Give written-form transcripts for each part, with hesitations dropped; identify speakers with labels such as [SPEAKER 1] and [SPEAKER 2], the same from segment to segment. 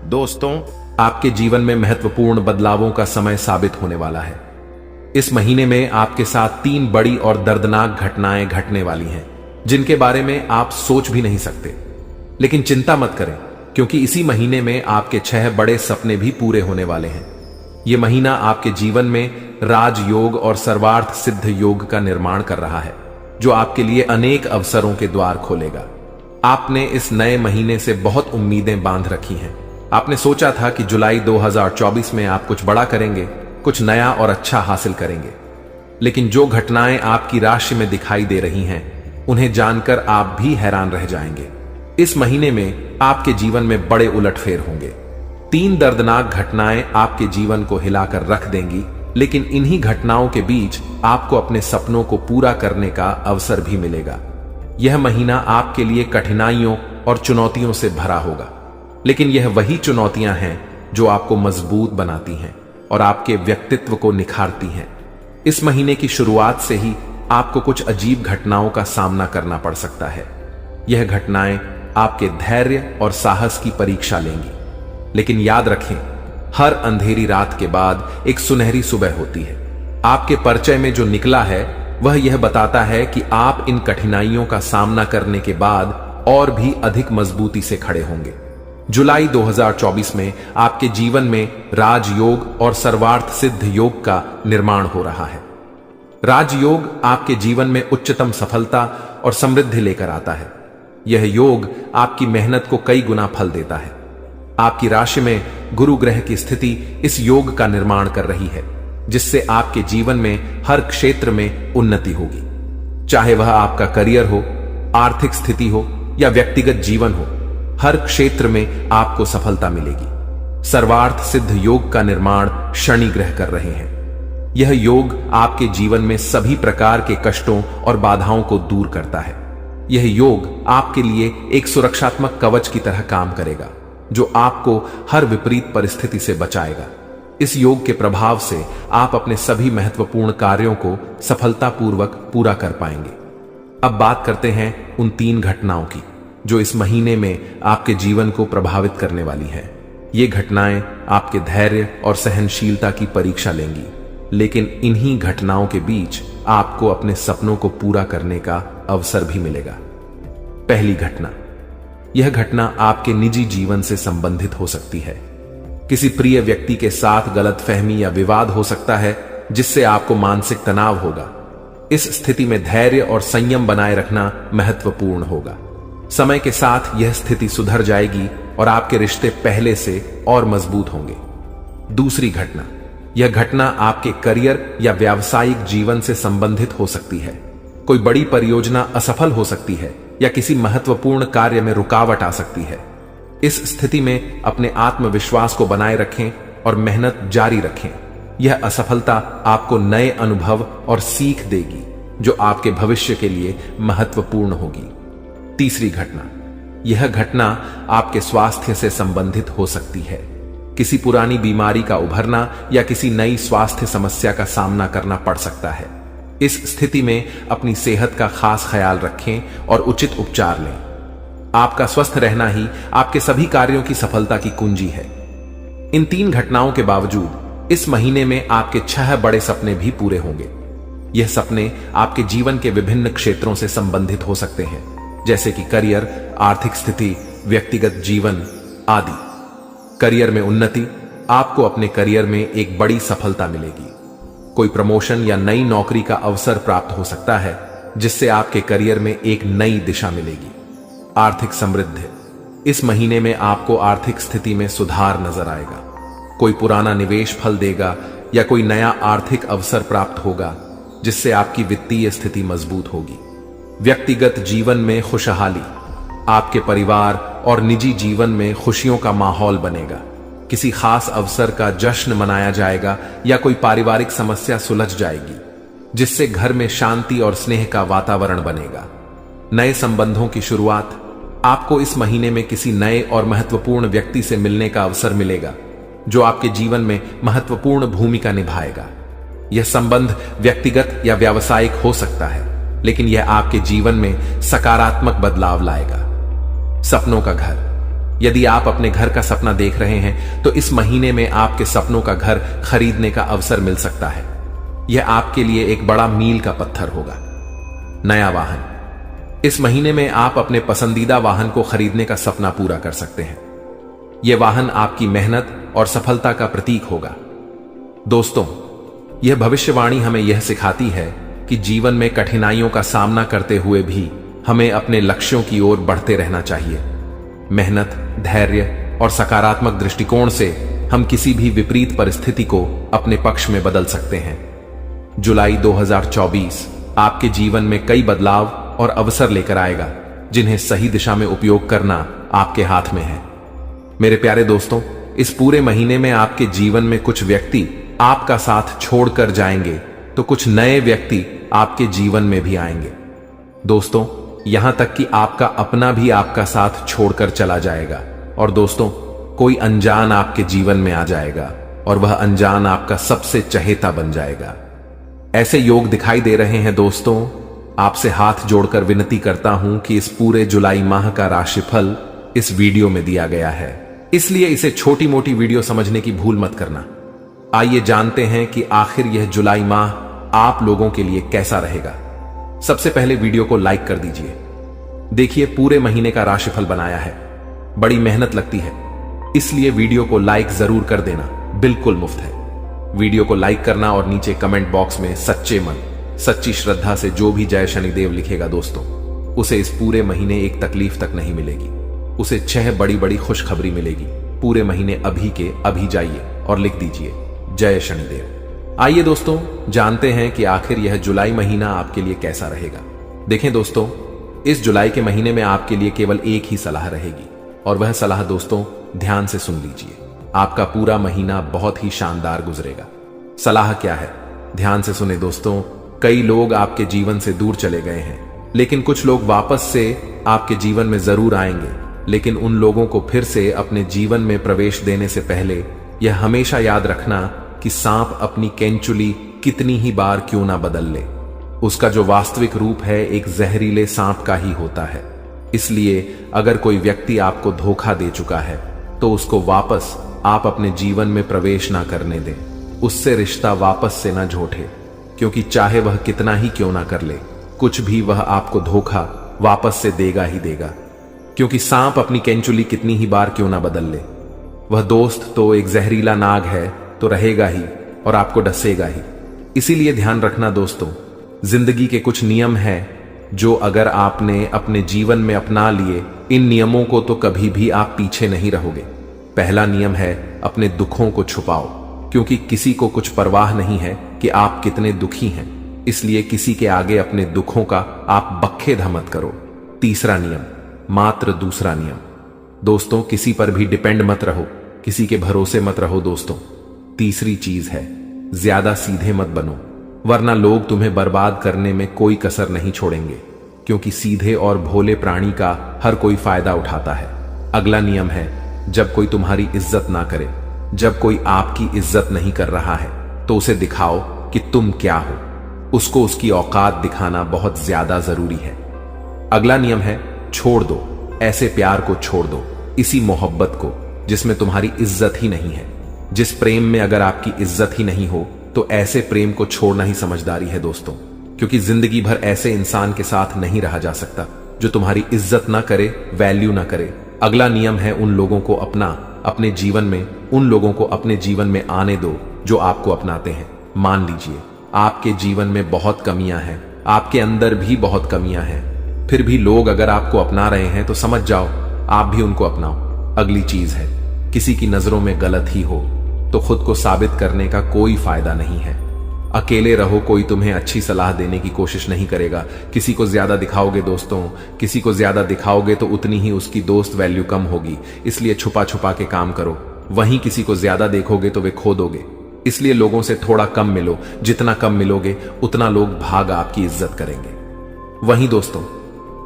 [SPEAKER 1] दोस्तों, आपके जीवन में महत्वपूर्ण बदलावों का समय साबित होने वाला है। इस महीने में आपके साथ 3 बड़ी और दर्दनाक घटनाएं घटने वाली हैं, जिनके बारे में आप सोच भी नहीं सकते। लेकिन चिंता मत करें, क्योंकि इसी महीने में आपके 6 बड़े सपने भी पूरे होने वाले हैं। यह महीना आपके जीवन में राजयोग और सर्वार्थ सिद्ध योग का निर्माण कर रहा है, जो आपके लिए अनेक अवसरों के द्वार खोलेगा। आपने इस नए महीने से बहुत उम्मीदें बांध रखी हैं। आपने सोचा था कि जुलाई 2024 में आप कुछ बड़ा करेंगे, कुछ नया और अच्छा हासिल करेंगे। लेकिन जो घटनाएं आपकी राशि में दिखाई दे रही हैं, उन्हें जानकर आप भी हैरान रह जाएंगे। इस महीने में आपके जीवन में बड़े उलटफेर होंगे। 3 दर्दनाक घटनाएं आपके जीवन को हिलाकर रख देंगी, लेकिन इन्हीं घटनाओं के बीच आपको अपने सपनों को पूरा करने का अवसर भी मिलेगा। यह महीना आपके लिए कठिनाइयों और चुनौतियों से भरा होगा, लेकिन यह वही चुनौतियां हैं जो आपको मजबूत बनाती हैं और आपके व्यक्तित्व को निखारती हैं। इस महीने की शुरुआत से ही आपको कुछ अजीब घटनाओं का सामना करना पड़ सकता है। यह घटनाएं आपके धैर्य और साहस की परीक्षा लेंगी, लेकिन याद रखें, हर अंधेरी रात के बाद एक सुनहरी सुबह होती है। आपके परिचय में जो निकला है वह यह बताता है कि आप इन कठिनाइयों का सामना करने के बाद और भी अधिक मजबूती से खड़े होंगे। जुलाई 2024 में आपके जीवन में राजयोग और सर्वार्थ सिद्ध योग का निर्माण हो रहा है। राजयोग आपके जीवन में उच्चतम सफलता और समृद्धि लेकर आता है। यह योग आपकी मेहनत को कई गुना फल देता है। आपकी राशि में गुरु ग्रह की स्थिति इस योग का निर्माण कर रही है, जिससे आपके जीवन में हर क्षेत्र में उन्नति होगी। चाहे वह आपका करियर हो, आर्थिक स्थिति हो या व्यक्तिगत जीवन हो, हर क्षेत्र में आपको सफलता मिलेगी। सर्वार्थ सिद्ध योग का निर्माण शनि ग्रह कर रहे हैं। यह योग आपके जीवन में सभी प्रकार के कष्टों और बाधाओं को दूर करता है। यह योग आपके लिए एक सुरक्षात्मक कवच की तरह काम करेगा, जो आपको हर विपरीत परिस्थिति से बचाएगा। इस योग के प्रभाव से आप अपने सभी महत्वपूर्ण कार्यों को सफलतापूर्वक पूरा कर पाएंगे। अब बात करते हैं उन 3 घटनाओं की, जो इस महीने में आपके जीवन को प्रभावित करने वाली है। ये घटनाएं आपके धैर्य और सहनशीलता की परीक्षा लेंगी, लेकिन इन्हीं घटनाओं के बीच आपको अपने सपनों को पूरा करने का अवसर भी मिलेगा। पहली घटना, यह घटना आपके निजी जीवन से संबंधित हो सकती है। किसी प्रिय व्यक्ति के साथ गलतफहमी या विवाद हो सकता है, जिससे आपको मानसिक तनाव होगा। इस स्थिति में धैर्य और संयम बनाए रखना महत्वपूर्ण होगा। समय के साथ यह स्थिति सुधर जाएगी और आपके रिश्ते पहले से और मजबूत होंगे। दूसरी घटना, यह घटना आपके करियर या व्यावसायिक जीवन से संबंधित हो सकती है। कोई बड़ी परियोजना असफल हो सकती है या किसी महत्वपूर्ण कार्य में रुकावट आ सकती है। इस स्थिति में अपने आत्मविश्वास को बनाए रखें और मेहनत जारी रखें। यह असफलता आपको नए अनुभव और सीख देगी, जो आपके भविष्य के लिए महत्वपूर्ण होगी। तीसरी घटना, यह घटना आपके स्वास्थ्य से संबंधित हो सकती है। किसी पुरानी बीमारी का उभरना या किसी नई स्वास्थ्य समस्या का सामना करना पड़ सकता है। इस स्थिति में अपनी सेहत का खास ख्याल रखें और उचित उपचार लें। आपका स्वस्थ रहना ही आपके सभी कार्यों की सफलता की कुंजी है। इन 3 घटनाओं के बावजूद इस महीने में आपके 6 बड़े सपने भी पूरे होंगे। यह सपने आपके जीवन के विभिन्न क्षेत्रों से संबंधित हो सकते हैं, जैसे कि करियर, आर्थिक स्थिति, व्यक्तिगत जीवन आदि। करियर में उन्नति, आपको अपने करियर में एक बड़ी सफलता मिलेगी। कोई प्रमोशन या नई नौकरी का अवसर प्राप्त हो सकता है, जिससे आपके करियर में एक नई दिशा मिलेगी। आर्थिक समृद्धि, इस महीने में आपको आर्थिक स्थिति में सुधार नजर आएगा। कोई पुराना निवेश फल देगा या कोई नया आर्थिक अवसर प्राप्त होगा, जिससे आपकी वित्तीय स्थिति मजबूत होगी। व्यक्तिगत जीवन में खुशहाली, आपके परिवार और निजी जीवन में खुशियों का माहौल बनेगा। किसी खास अवसर का जश्न मनाया जाएगा या कोई पारिवारिक समस्या सुलझ जाएगी, जिससे घर में शांति और स्नेह का वातावरण बनेगा। नए संबंधों की शुरुआत, आपको इस महीने में किसी नए और महत्वपूर्ण व्यक्ति से मिलने का अवसर मिलेगा, जो आपके जीवन में महत्वपूर्ण भूमिका निभाएगा। यह संबंध व्यक्तिगत या व्यावसायिक हो सकता है, लेकिन यह आपके जीवन में सकारात्मक बदलाव लाएगा। सपनों का घर, यदि आप अपने घर का सपना देख रहे हैं तो इस महीने में आपके सपनों का घर खरीदने का अवसर मिल सकता है। यह आपके लिए एक बड़ा मील का पत्थर होगा। नया वाहन, इस महीने में आप अपने पसंदीदा वाहन को खरीदने का सपना पूरा कर सकते हैं। यह वाहन आपकी मेहनत और सफलता का प्रतीक होगा। दोस्तों, यह भविष्यवाणी हमें यह सिखाती है कि जीवन में कठिनाइयों का सामना करते हुए भी हमें अपने लक्ष्यों की ओर बढ़ते रहना चाहिए। मेहनत, धैर्य और सकारात्मक दृष्टिकोण से हम किसी भी विपरीत परिस्थिति को अपने पक्ष में बदल सकते हैं। जुलाई 2024 आपके जीवन में कई बदलाव और अवसर लेकर आएगा, जिन्हें सही दिशा में उपयोग करना आपके हाथ में है। मेरे प्यारे दोस्तों, इस पूरे महीने में आपके जीवन में कुछ व्यक्ति आपका साथ छोड़कर जाएंगे तो कुछ नए व्यक्ति आपके जीवन में भी आएंगे। दोस्तों, यहां तक कि आपका अपना भी आपका साथ छोड़कर चला जाएगा। और दोस्तों, कोई अनजान आपके जीवन में आ जाएगा और वह अनजान आपका सबसे चहेता बन जाएगा। ऐसे योग दिखाई दे रहे हैं। दोस्तों, आपसे हाथ जोड़कर विनती करता हूं कि इस पूरे जुलाई माह का राशिफल इस वीडियो में दिया गया है, इसलिए इसे छोटी मोटी वीडियो समझने की भूल मत करना। आइए जानते हैं कि आखिर यह जुलाई माह आप लोगों के लिए कैसा रहेगा। सबसे पहले वीडियो को लाइक कर दीजिए। देखिए, पूरे महीने का राशिफल बनाया है। बड़ी मेहनत लगती है, इसलिए वीडियो को लाइक जरूर कर देना, बिल्कुल मुफ्त है। वीडियो को लाइक करना और नीचे कमेंट बॉक्स में सच्चे मन, सच्ची श्रद्धा से जो भी जय शनिदेव लिखेगा दोस्तों, उसे इस पूरे महीने एक तकलीफ तक नहीं मिलेगी। उसे 6 बड़ी बड़ी खुशखबरी मिलेगी। पूरे महीने अभी के अभी जाइए और लिख दीजिए जय शनिदेव। आइए दोस्तों, जानते हैं कि आखिर यह जुलाई महीना आपके लिए कैसा रहेगा। देखें दोस्तों, इस जुलाई के महीने में आपके लिए केवल एक ही सलाह रहेगी, और वह सलाह दोस्तों ध्यान से सुन लीजिए। आपका पूरा महीना बहुत ही शानदार गुजरेगा। सलाह क्या है, ध्यान से सुने दोस्तों। कई लोग आपके जीवन से दूर चले गए हैं, लेकिन कुछ लोग वापस से आपके जीवन में जरूर आएंगे। लेकिन उन लोगों को फिर से अपने जीवन में प्रवेश देने से पहले यह हमेशा याद रखना कि सांप अपनी केंचुली कितनी ही बार क्यों ना बदल ले, उसका जो वास्तविक रूप है एक जहरीले सांप का ही होता है। इसलिए अगर कोई व्यक्ति आपको धोखा दे चुका है तो उसको वापस आप अपने जीवन में प्रवेश ना करने दें। उससे रिश्ता वापस से ना जोड़े, क्योंकि चाहे वह कितना ही क्यों ना कर ले, कुछ भी वह आपको धोखा वापस से देगा ही देगा। क्योंकि सांप अपनी केंचुली कितनी ही बार क्यों ना बदल ले, वह दोस्त तो एक जहरीला नाग है, तो रहेगा ही और आपको डसेगा ही। इसीलिए ध्यान रखना दोस्तों, जिंदगी के कुछ नियम हैं जो अगर आपने अपने जीवन में अपना लिए, इन नियमों को तो कभी भी आप पीछे नहीं रहोगे। पहला नियम है अपने दुखों को छुपाओ, क्योंकि किसी को कुछ परवाह नहीं है कि आप कितने दुखी हैं। इसलिए किसी के आगे अपने दुखों का आप बखेधा मत करो। तीसरा नियम, मात्र दूसरा नियम। दोस्तों, किसी पर भी डिपेंड मत रहो, किसी के भरोसे मत रहो दोस्तों। तीसरी चीज है, ज्यादा सीधे मत बनो, वरना लोग तुम्हें बर्बाद करने में कोई कसर नहीं छोड़ेंगे, क्योंकि सीधे और भोले प्राणी का हर कोई फायदा उठाता है। अगला नियम है, जब कोई तुम्हारी इज्जत ना करे, जब कोई आपकी इज्जत नहीं कर रहा है, तो उसे दिखाओ कि तुम क्या हो। उसको उसकी औकात दिखाना बहुत ज्यादा जरूरी है। अगला नियम है, छोड़ दो ऐसे प्यार को, छोड़ दो इसी मोहब्बत को जिसमें तुम्हारी इज्जत ही नहीं है। जिस प्रेम में अगर आपकी इज्जत ही नहीं हो, तो ऐसे प्रेम को छोड़ना ही समझदारी है दोस्तों, क्योंकि जिंदगी भर ऐसे इंसान के साथ नहीं रहा जा सकता जो तुम्हारी इज्जत ना करे, वैल्यू ना करे। अगला नियम है, उन लोगों को अपने जीवन में, उन लोगों को अपने जीवन में आने दो जो आपको अपनाते हैं। मान लीजिए आपके जीवन में बहुत कमियां हैं, आपके अंदर भी बहुत कमियां हैं, फिर भी लोग अगर आपको अपना रहे हैं तो समझ जाओ आप भी उनको अपनाओ। अगली चीज है, किसी की नजरों में गलत ही हो तो खुद को साबित करने का कोई फायदा नहीं है। अकेले रहो, कोई तुम्हें अच्छी सलाह देने की कोशिश नहीं करेगा। किसी को ज्यादा दिखाओगे दोस्तों, किसी को ज्यादा दिखाओगे तो उतनी ही उसकी दोस्त वैल्यू कम होगी। इसलिए छुपा छुपा के काम करो। वहीं किसी को ज्यादा देखोगे तो वे खो दोगे। इसलिए लोगों से थोड़ा कम मिलो, जितना कम मिलोगे उतना लोग भाग आपकी इज्जत करेंगे। वहीं दोस्तों,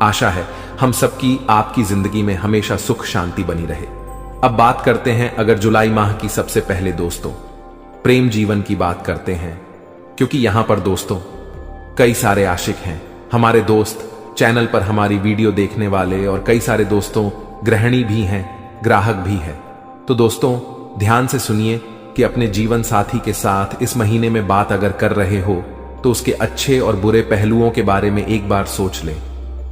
[SPEAKER 1] आशा है हम सबकी आपकी जिंदगी में हमेशा सुख शांति बनी रहे। अब बात करते हैं अगर जुलाई माह की सबसे पहले दोस्तों प्रेम जीवन की बात करते हैं, क्योंकि यहां पर दोस्तों कई सारे आशिक हैं। हमारे दोस्त चैनल पर हमारी वीडियो देखने वाले और कई सारे दोस्तों गृहिणी भी हैं ग्राहक भी है। तो दोस्तों, ध्यान से सुनिए कि अपने जीवन साथी के साथ इस महीने में बात अगर कर रहे हो तो उसके अच्छे और बुरे पहलुओं के बारे में एक बार सोच लें,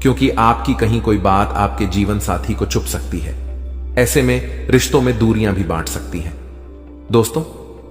[SPEAKER 1] क्योंकि आपकी कहीं कोई बात आपके जीवन साथी को चुभ सकती है। ऐसे में रिश्तों में दूरियां भी बांट सकती हैं। दोस्तों,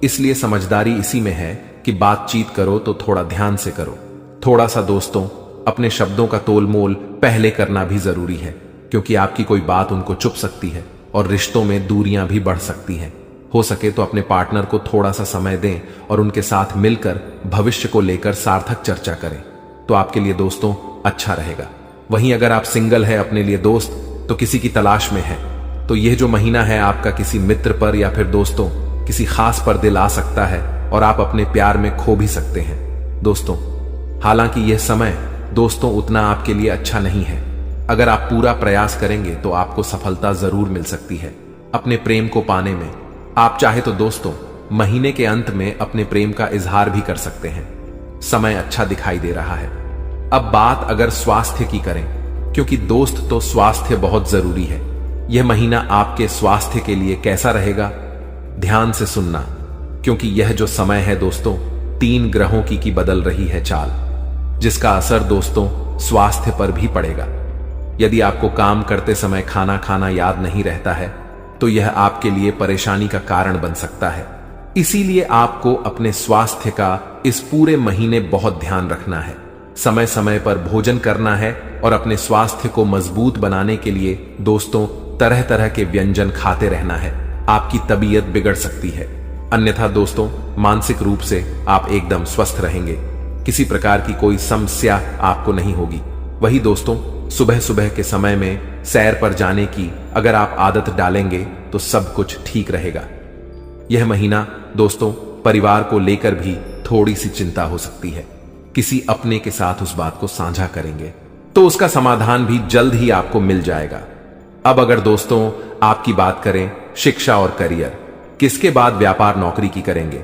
[SPEAKER 1] इसलिए समझदारी इसी में है कि बातचीत करो तो थोड़ा ध्यान से करो। थोड़ा सा दोस्तों, अपने शब्दों का तोल मोल पहले करना भी जरूरी है, क्योंकि आपकी कोई बात उनको चुभ सकती है और रिश्तों में दूरियां भी बढ़ सकती हैं। हो सके तो अपने पार्टनर को थोड़ा सा समय दें और उनके साथ मिलकर भविष्य को लेकर सार्थक चर्चा करें, तो आपके लिए दोस्तों अच्छा रहेगा। वहीं अगर आप सिंगल है, अपने लिए दोस्त तो किसी की तलाश में है, तो यह जो महीना है आपका किसी मित्र पर या फिर दोस्तों किसी खास पर दिल आ सकता है और आप अपने प्यार में खो भी सकते हैं। दोस्तों, हालांकि यह समय दोस्तों उतना आपके लिए अच्छा नहीं है। अगर आप पूरा प्रयास करेंगे तो आपको सफलता जरूर मिल सकती है अपने प्रेम को पाने में। आप चाहे तो दोस्तों महीने के अंत में अपने प्रेम का इजहार भी कर सकते हैं। समय अच्छा दिखाई दे रहा है। अब बात अगर स्वास्थ्य की करें, क्योंकि दोस्त तो स्वास्थ्य बहुत जरूरी है। यह महीना आपके स्वास्थ्य के लिए कैसा रहेगा, ध्यान से सुनना, क्योंकि यह जो समय है दोस्तों 3 ग्रहों की बदल रही है चाल, जिसका असर दोस्तों स्वास्थ्य पर भी पड़ेगा। यदि आपको काम करते समय खाना खाना याद नहीं रहता है तो यह आपके लिए परेशानी का कारण बन सकता है। इसीलिए आपको अपने स्वास्थ्य का इस पूरे महीने बहुत ध्यान रखना है। समय समय पर भोजन करना है और अपने स्वास्थ्य को मजबूत बनाने के लिए दोस्तों तरह तरह के व्यंजन खाते रहना है। आपकी तबीयत बिगड़ सकती है, अन्यथा दोस्तों मानसिक रूप से आप एकदम स्वस्थ रहेंगे। किसी प्रकार की कोई समस्या आपको नहीं होगी। वही दोस्तों, सुबह सुबह के समय में सैर पर जाने की अगर आप आदत डालेंगे तो सब कुछ ठीक रहेगा। यह महीना दोस्तों परिवार को लेकर भी थोड़ी सी चिंता हो सकती है। किसी अपने के साथ उस बात को साझा करेंगे तो उसका समाधान भी जल्द ही आपको मिल जाएगा। अब अगर दोस्तों आपकी बात करें शिक्षा और करियर, किसके बाद व्यापार नौकरी की करेंगे।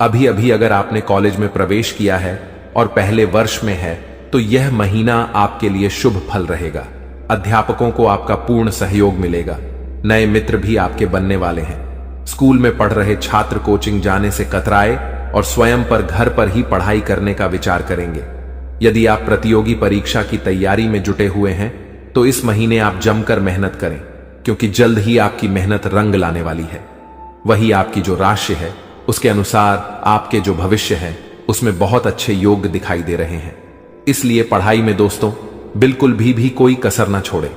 [SPEAKER 1] अभी अभी अगर आपने कॉलेज में प्रवेश किया है और पहले वर्ष में है तो यह महीना आपके लिए शुभ फल रहेगा। अध्यापकों को आपका पूर्ण सहयोग मिलेगा। नए मित्र भी आपके बनने वाले हैं। स्कूल में पढ़ रहे छात्र कोचिंग जाने से कतराए और स्वयं पर घर पर ही पढ़ाई करने का विचार करेंगे। यदि आप प्रतियोगी परीक्षा की तैयारी में जुटे हुए हैं तो इस महीने आप जमकर मेहनत करें, क्योंकि जल्द ही आपकी मेहनत रंग लाने वाली है। वही आपकी जो राशि है उसके अनुसार आपके जो भविष्य है उसमें बहुत अच्छे योग दिखाई दे रहे हैं। इसलिए पढ़ाई में दोस्तों बिल्कुल भी कोई कसर ना छोड़े।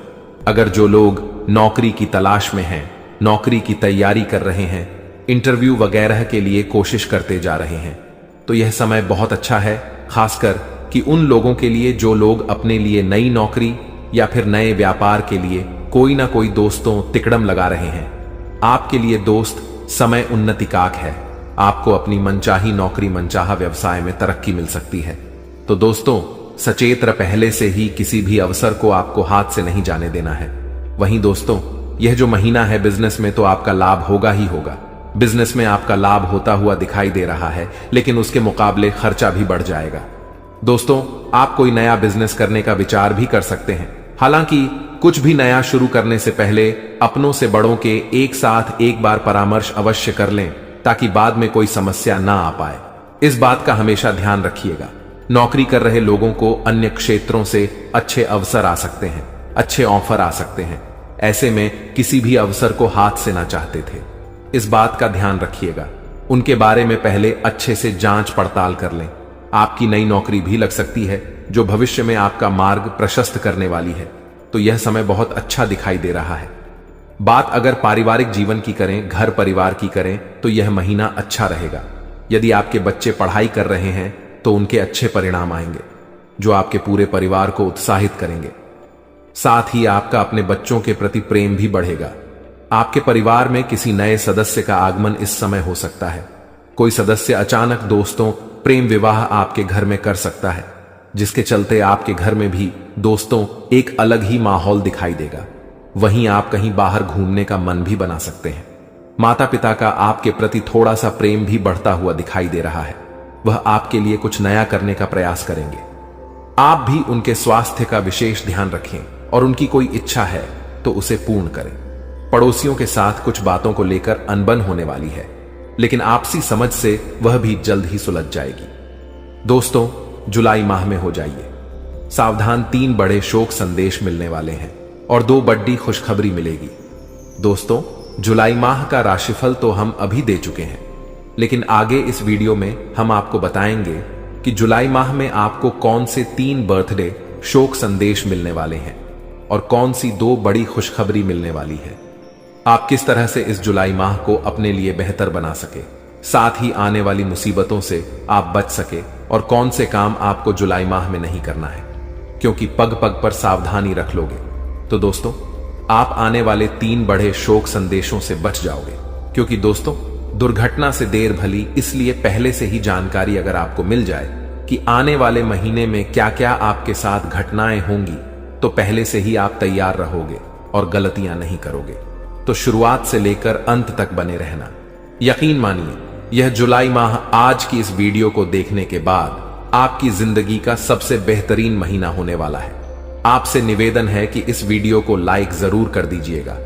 [SPEAKER 1] अगर जो लोग नौकरी की तलाश में हैं, नौकरी की तैयारी कर रहे हैं, इंटरव्यू वगैरह के लिए कोशिश करते जा रहे हैं, तो यह समय बहुत अच्छा है, खासकर कि उन लोगों के लिए जो लोग अपने लिए नई नौकरी या फिर नए व्यापार के लिए कोई ना कोई दोस्तों तिकड़म लगा रहे हैं। आपके लिए दोस्त समय उन्नति काक है। आपको अपनी मनचाही नौकरी, मनचाहा व्यवसाय में तरक्की मिल सकती है। तो दोस्तों सचेत पहले से ही किसी भी अवसर को आपको हाथ से नहीं जाने देना है। वहीं दोस्तों यह जो महीना है बिजनेस में तो आपका लाभ होगा ही होगा। बिजनेस में आपका लाभ होता हुआ दिखाई दे रहा है, लेकिन उसके मुकाबले खर्चा भी बढ़ जाएगा। दोस्तों आप कोई नया बिजनेस करने का विचार भी कर सकते हैं। हालांकि कुछ भी नया शुरू करने से पहले अपनों से बड़ों के एक साथ एक बार परामर्श अवश्य कर लें, ताकि बाद में कोई समस्या ना आ पाए। इस बात का हमेशा ध्यान रखिएगा। नौकरी कर रहे लोगों को अन्य क्षेत्रों से अच्छे अवसर आ सकते हैं, अच्छे ऑफर आ सकते हैं। ऐसे में किसी भी अवसर को हाथ से ना चाहते थे। इस बात का ध्यान रखिएगा। उनके बारे में पहले अच्छे से जांच पड़ताल कर लें। आपकी नई नौकरी भी लग सकती है जो भविष्य में आपका मार्ग प्रशस्त करने वाली है, तो यह समय बहुत अच्छा दिखाई दे रहा है। बात अगर पारिवारिक जीवन की करें, घर परिवार की करें, तो यह महीना अच्छा रहेगा। यदि आपके बच्चे पढ़ाई कर रहे हैं तो उनके अच्छे परिणाम आएंगे, जो आपके पूरे परिवार को उत्साहित करेंगे। साथ ही आपका अपने बच्चों के प्रति प्रेम भी बढ़ेगा। आपके परिवार में किसी नए सदस्य का आगमन इस समय हो सकता है। कोई सदस्य अचानक दोस्तों प्रेम विवाह आपके घर में कर सकता है, जिसके चलते आपके घर में भी दोस्तों एक अलग ही माहौल दिखाई देगा। वहीं आप कहीं बाहर घूमने का मन भी बना सकते हैं। माता पिता का आपके प्रति थोड़ा सा प्रेम भी बढ़ता हुआ दिखाई दे रहा है। वह आपके लिए कुछ नया करने का प्रयास करेंगे। आप भी उनके स्वास्थ्य का विशेष ध्यान रखें और उनकी कोई इच्छा है तो उसे पूर्ण करें। पड़ोसियों के साथ कुछ बातों को लेकर अनबन होने वाली है, लेकिन आपसी समझ से वह भी जल्द ही सुलझ जाएगी। दोस्तों, जुलाई माह में हो जाइए सावधान, 3 बड़े शोक संदेश मिलने वाले हैं और 2 बड़ी खुशखबरी मिलेगी। दोस्तों, जुलाई माह का राशिफल तो हम अभी दे चुके हैं, लेकिन आगे इस वीडियो में हम आपको बताएंगे कि जुलाई माह में आपको कौन से 3 बर्थडे शोक संदेश मिलने वाले हैं और कौन सी 2 बड़ी खुशखबरी मिलने वाली है। आप किस तरह से इस जुलाई माह को अपने लिए बेहतर बना सके, साथ ही आने वाली मुसीबतों से आप बच सके, और कौन से काम आपको जुलाई माह में नहीं करना है, क्योंकि पग पग पर सावधानी रख लोगे तो दोस्तों आप आने वाले 3 बड़े शोक संदेशों से बच जाओगे। क्योंकि दोस्तों, दुर्घटना से देर भली, इसलिए पहले से ही जानकारी अगर आपको मिल जाए कि आने वाले महीने में क्या क्या आपके साथ घटनाएं होंगी, तो पहले से ही आप तैयार रहोगे और गलतियां नहीं करोगे। तो शुरुआत से लेकर अंत तक बने रहना। यकीन मानिए, यह जुलाई माह आज की इस वीडियो को देखने के बाद आपकी जिंदगी का सबसे बेहतरीन महीना होने वाला है। आपसे निवेदन है कि इस वीडियो को लाइक जरूर कर दीजिएगा।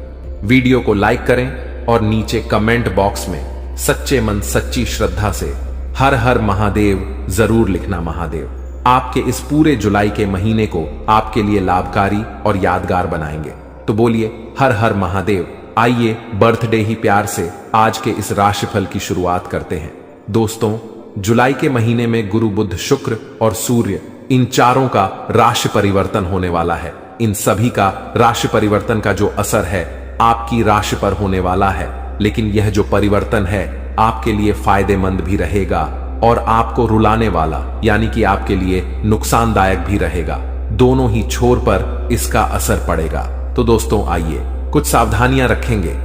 [SPEAKER 1] वीडियो को लाइक करें और नीचे कमेंट बॉक्स में सच्चे मन सच्ची श्रद्धा से हर हर महादेव जरूर लिखना। महादेव आपके इस पूरे जुलाई के महीने को आपके लिए लाभकारी और यादगार बनाएंगे। तो बोलिए हर हर महादेव। आइए बर्थडे ही प्यार से आज के इस राशिफल की शुरुआत करते हैं। दोस्तों, जुलाई के महीने में गुरु, बुध, शुक्र और सूर्य, इन चारों का राशि परिवर्तन होने वाला है। इन सभी का राशि परिवर्तन का जो असर है आपकी राशि पर होने वाला है, लेकिन यह जो परिवर्तन है आपके लिए फायदेमंद भी रहेगा और आपको रुलाने वाला यानी कि आपके लिए नुकसानदायक भी रहेगा। दोनों ही छोर पर इसका असर पड़ेगा। तो दोस्तों आइए कुछ सावधानियां रखेंगे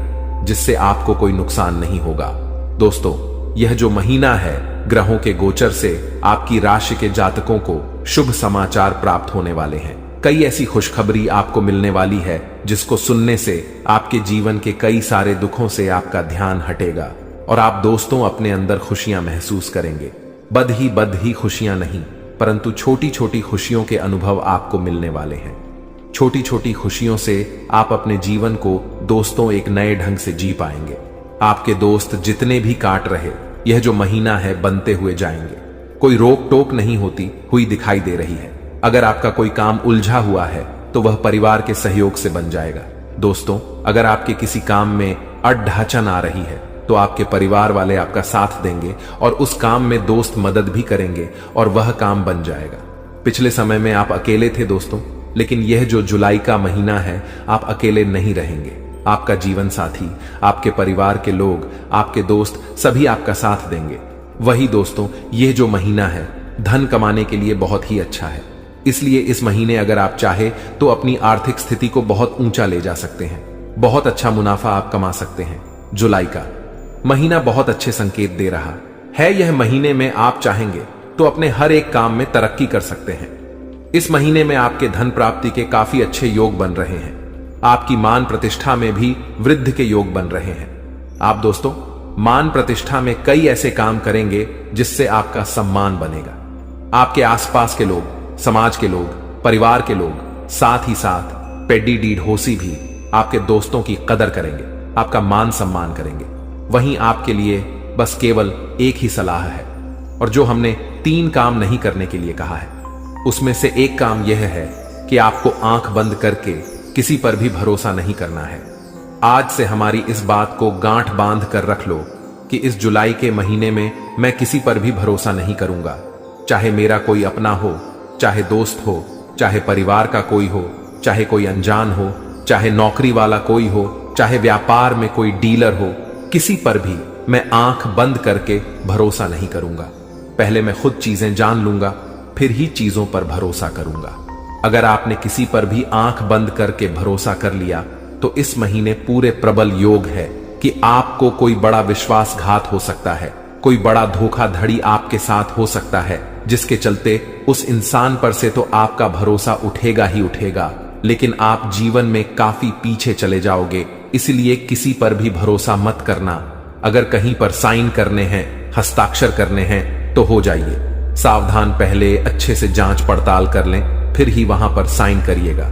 [SPEAKER 1] जिससे आपको कोई नुकसान नहीं होगा। दोस्तों, यह जो महीना है ग्रहों के गोचर से आपकी राशि के जातकों को शुभ समाचार प्राप्त होने वाले हैं। कई ऐसी खुशखबरी आपको मिलने वाली है जिसको सुनने से आपके जीवन के कई सारे दुखों से आपका ध्यान हटेगा और आप दोस्तों अपने अंदर खुशियां महसूस करेंगे। बद ही खुशियां नहीं, परंतु छोटी छोटी खुशियों के अनुभव आपको मिलने वाले हैं। छोटी छोटी खुशियों से आप अपने जीवन को दोस्तों एक नए ढंग से जी पाएंगे। आपके दोस्त जितने भी काट रहे यह जो महीना है बनते हुए जाएंगे। कोई रोक टोक नहीं होती हुई दिखाई दे रही है। अगर आपका कोई काम उलझा हुआ है तो वह परिवार के सहयोग से बन जाएगा। दोस्तों, अगर आपके किसी काम में अड़ढाचन आ रही है तो आपके परिवार वाले आपका साथ देंगे और उस काम में दोस्त मदद भी करेंगे और वह काम बन जाएगा। पिछले समय में आप अकेले थे दोस्तों, लेकिन यह जो जुलाई का महीना है आप अकेले नहीं रहेंगे। आपका जीवन साथी, आपके परिवार के लोग, आपके दोस्त सभी आपका साथ देंगे। वही दोस्तों, यह जो महीना है धन कमाने के लिए बहुत ही अच्छा है। इसलिए इस महीने अगर आप चाहे तो अपनी आर्थिक स्थिति को बहुत ऊंचा ले जा सकते हैं। बहुत अच्छा मुनाफा आप कमा सकते हैं। जुलाई का महीना बहुत अच्छे संकेत दे रहा है। यह महीने में आप चाहेंगे तो अपने हर एक काम में तरक्की कर सकते हैं। इस महीने में आपके धन प्राप्ति के काफी अच्छे योग बन रहे हैं। आपकी मान प्रतिष्ठा में भी वृद्धि के योग बन रहे हैं। आप दोस्तों मान प्रतिष्ठा में कई ऐसे काम करेंगे जिससे आपका सम्मान बनेगा। आपके आसपास के लोग, समाज के लोग, परिवार के लोग, साथ ही साथ पेडी डीड होसी भी आपके दोस्तों की कदर करेंगे, आपका मान सम्मान करेंगे। वहीं आपके लिए बस केवल एक ही सलाह है, और जो हमने 3 काम नहीं करने के लिए कहा है उसमें से एक काम यह है कि आपको आंख बंद करके किसी पर भी भरोसा नहीं करना है। आज से हमारी इस बात को गांठ बांध कर रख लो कि इस जुलाई के महीने में मैं किसी पर भी भरोसा नहीं करूंगा। चाहे मेरा कोई अपना हो, चाहे दोस्त हो, चाहे परिवार का कोई हो, चाहे कोई अनजान हो, चाहे नौकरी वाला कोई हो, चाहे व्यापार में कोई डीलर हो, किसी पर भी मैं आंख बंद करके भरोसा नहीं करूंगा। पहले मैं खुद चीजें जान लूंगा, फिर ही चीजों पर भरोसा करूंगा। अगर आपने किसी पर भी आंख बंद करके भरोसा कर लिया तो इस महीने पूरे प्रबल योग है कि आपको कोई बड़ा विश्वासघात हो सकता है, कोई बड़ा धोखाधड़ी आपके साथ हो सकता है, जिसके चलते उस इंसान पर से तो आपका भरोसा उठेगा ही उठेगा, लेकिन आप जीवन में काफी पीछे चले जाओगे। इसलिए किसी पर भी भरोसा मत करना। अगर कहीं पर साइन करने हैं, हस्ताक्षर करने हैं तो हो जाइए सावधान। पहले अच्छे से जांच पड़ताल कर लें, फिर ही वहां पर साइन करिएगा।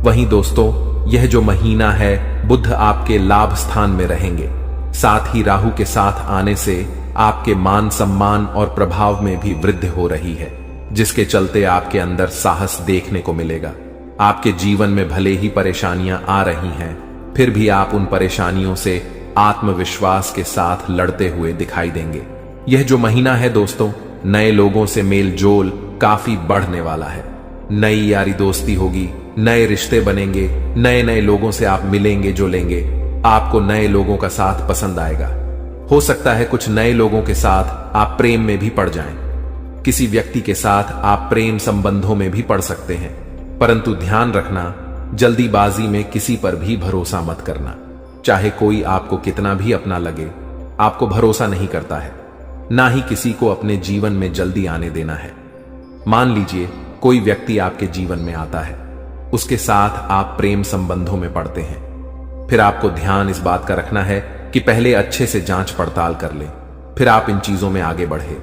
[SPEAKER 1] वहीं दोस्तों यह जो महीना है बुध आपके लाभ स्थान में रहेंगे। साथ ही राहु के साथ आने से आपके मान सम्मान और प्रभाव में भी वृद्धि हो रही है, जिसके चलते आपके अंदर साहस देखने को मिलेगा। आपके जीवन में भले ही परेशानियां आ रही हैं, फिर भी आप उन परेशानियों से आत्मविश्वास के साथ लड़ते हुए दिखाई देंगे। यह जो महीना है दोस्तों, नए लोगों से मेल जोल काफी बढ़ने वाला है। नई यारी दोस्ती होगी, नए रिश्ते बनेंगे, नए नए लोगों से आप मिलेंगे जुलेंगे। आपको नए लोगों का साथ पसंद आएगा। हो सकता है कुछ नए लोगों के साथ आप प्रेम में भी पड़ जाएं। किसी व्यक्ति के साथ आप प्रेम संबंधों में भी पड़ सकते हैं, परंतु ध्यान रखना, जल्दीबाजी में किसी पर भी भरोसा मत करना। चाहे कोई आपको कितना भी अपना लगे, आपको भरोसा नहीं करता है। ना ही किसी को अपने जीवन में जल्दी आने देना है। मान लीजिए कोई व्यक्ति आपके जीवन में आता है, उसके साथ आप प्रेम संबंधों में पड़ते हैं, फिर आपको ध्यान इस बात का रखना है कि पहले अच्छे से जांच पड़ताल कर लें, फिर आप इन चीजों में आगे बढ़े।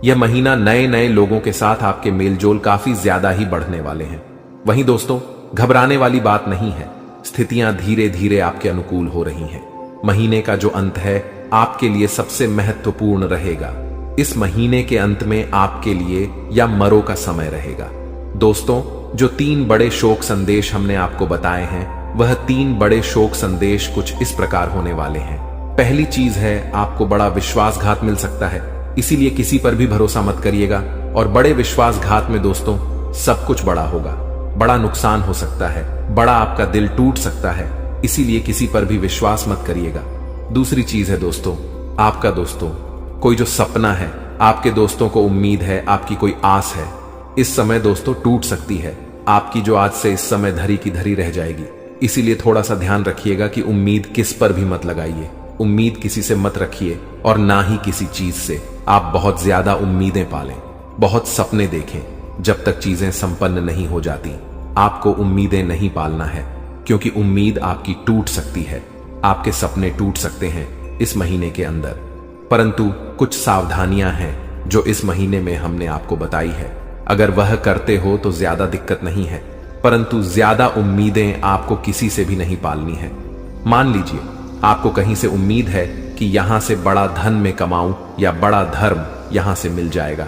[SPEAKER 1] यह महीना नए नए लोगों के साथ आपके मेलजोल काफी ज्यादा ही बढ़ने वाले हैं। वहीं दोस्तों, घबराने वाली बात नहीं है। स्थितियां धीरे धीरे आपके अनुकूल हो रही हैं। महीने का जो अंत है आपके लिए सबसे महत्वपूर्ण रहेगा। इस महीने के अंत में आपके लिए या मरो का समय रहेगा। दोस्तों, जो 3 बड़े शोक संदेश हमने आपको बताए हैं, वह 3 बड़े शोक संदेश कुछ इस प्रकार होने वाले हैं। पहली चीज है, आपको बड़ा विश्वासघात मिल सकता है, इसीलिए किसी पर भी भरोसा मत करिएगा। और बड़े विश्वासघात में दोस्तों सब कुछ बड़ा होगा, बड़ा नुकसान हो सकता है, बड़ा आपका दिल टूट सकता है, इसीलिए किसी पर भी विश्वास मत करिएगा। दूसरी चीज है दोस्तों, आपका दोस्तों कोई जो सपना है, आपके दोस्तों को उम्मीद है, आपकी कोई आस है, इस समय दोस्तों टूट सकती है। आपकी जो आज से इस समय धरी की धरी रह जाएगी। इसीलिए थोड़ा सा ध्यान रखिएगा कि उम्मीद किस पर भी मत लगाइए। उम्मीद किसी से मत रखिए और ना ही किसी चीज से। आप बहुत ज्यादा उम्मीदें पालें, बहुत सपने देखें, जब तक चीजें संपन्न नहीं हो जाती। आपको उम्मीदें नहीं पालना है, क्योंकि उम्मीद आपकी टूट सकती है। आपके सपने टूट सकते हैं इस महीने के अंदर। परंतु कुछ सावधानियां हैं जो इस महीने में हमने आपको बताई है। अगर वह करते हो तो ज्यादा दिक्कत नहीं है, परंतु ज्यादा उम्मीदें आपको किसी से भी नहीं पालनी है। मान लीजिए आपको कहीं से उम्मीद है कि यहां से बड़ा धन में कमाऊं या बड़ा धर्म यहां से मिल जाएगा।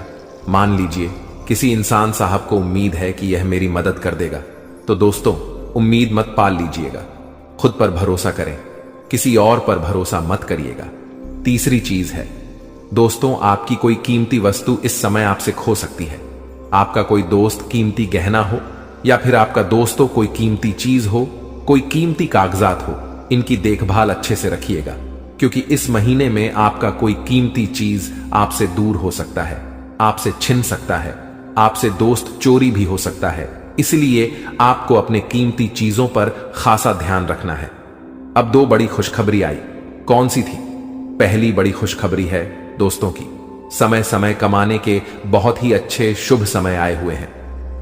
[SPEAKER 1] मान लीजिए किसी इंसान साहब को उम्मीद है कि यह मेरी मदद कर देगा, तो दोस्तों उम्मीद मत पाल लीजिएगा। खुद पर भरोसा करें, किसी और पर भरोसा मत करिएगा। तीसरी चीज है दोस्तों, आपकी कोई कीमती वस्तु इस समय आपसे खो सकती है। आपका कोई दोस्त कीमती गहना हो, या फिर आपका दोस्तों कोई कीमती चीज हो, कोई कीमती कागजात हो, इनकी देखभाल अच्छे से रखिएगा, क्योंकि इस महीने में आपका कोई कीमती चीज आपसे दूर हो सकता है, आपसे छिन सकता है, आपसे दोस्त चोरी भी हो सकता है। इसलिए आपको अपने कीमती चीजों पर खासा ध्यान रखना है। अब 2 बड़ी खुशखबरी आई। कौन सी थी? पहली बड़ी खुशखबरी है दोस्तों की समय समय कमाने के बहुत ही अच्छे शुभ समय आए हुए हैं।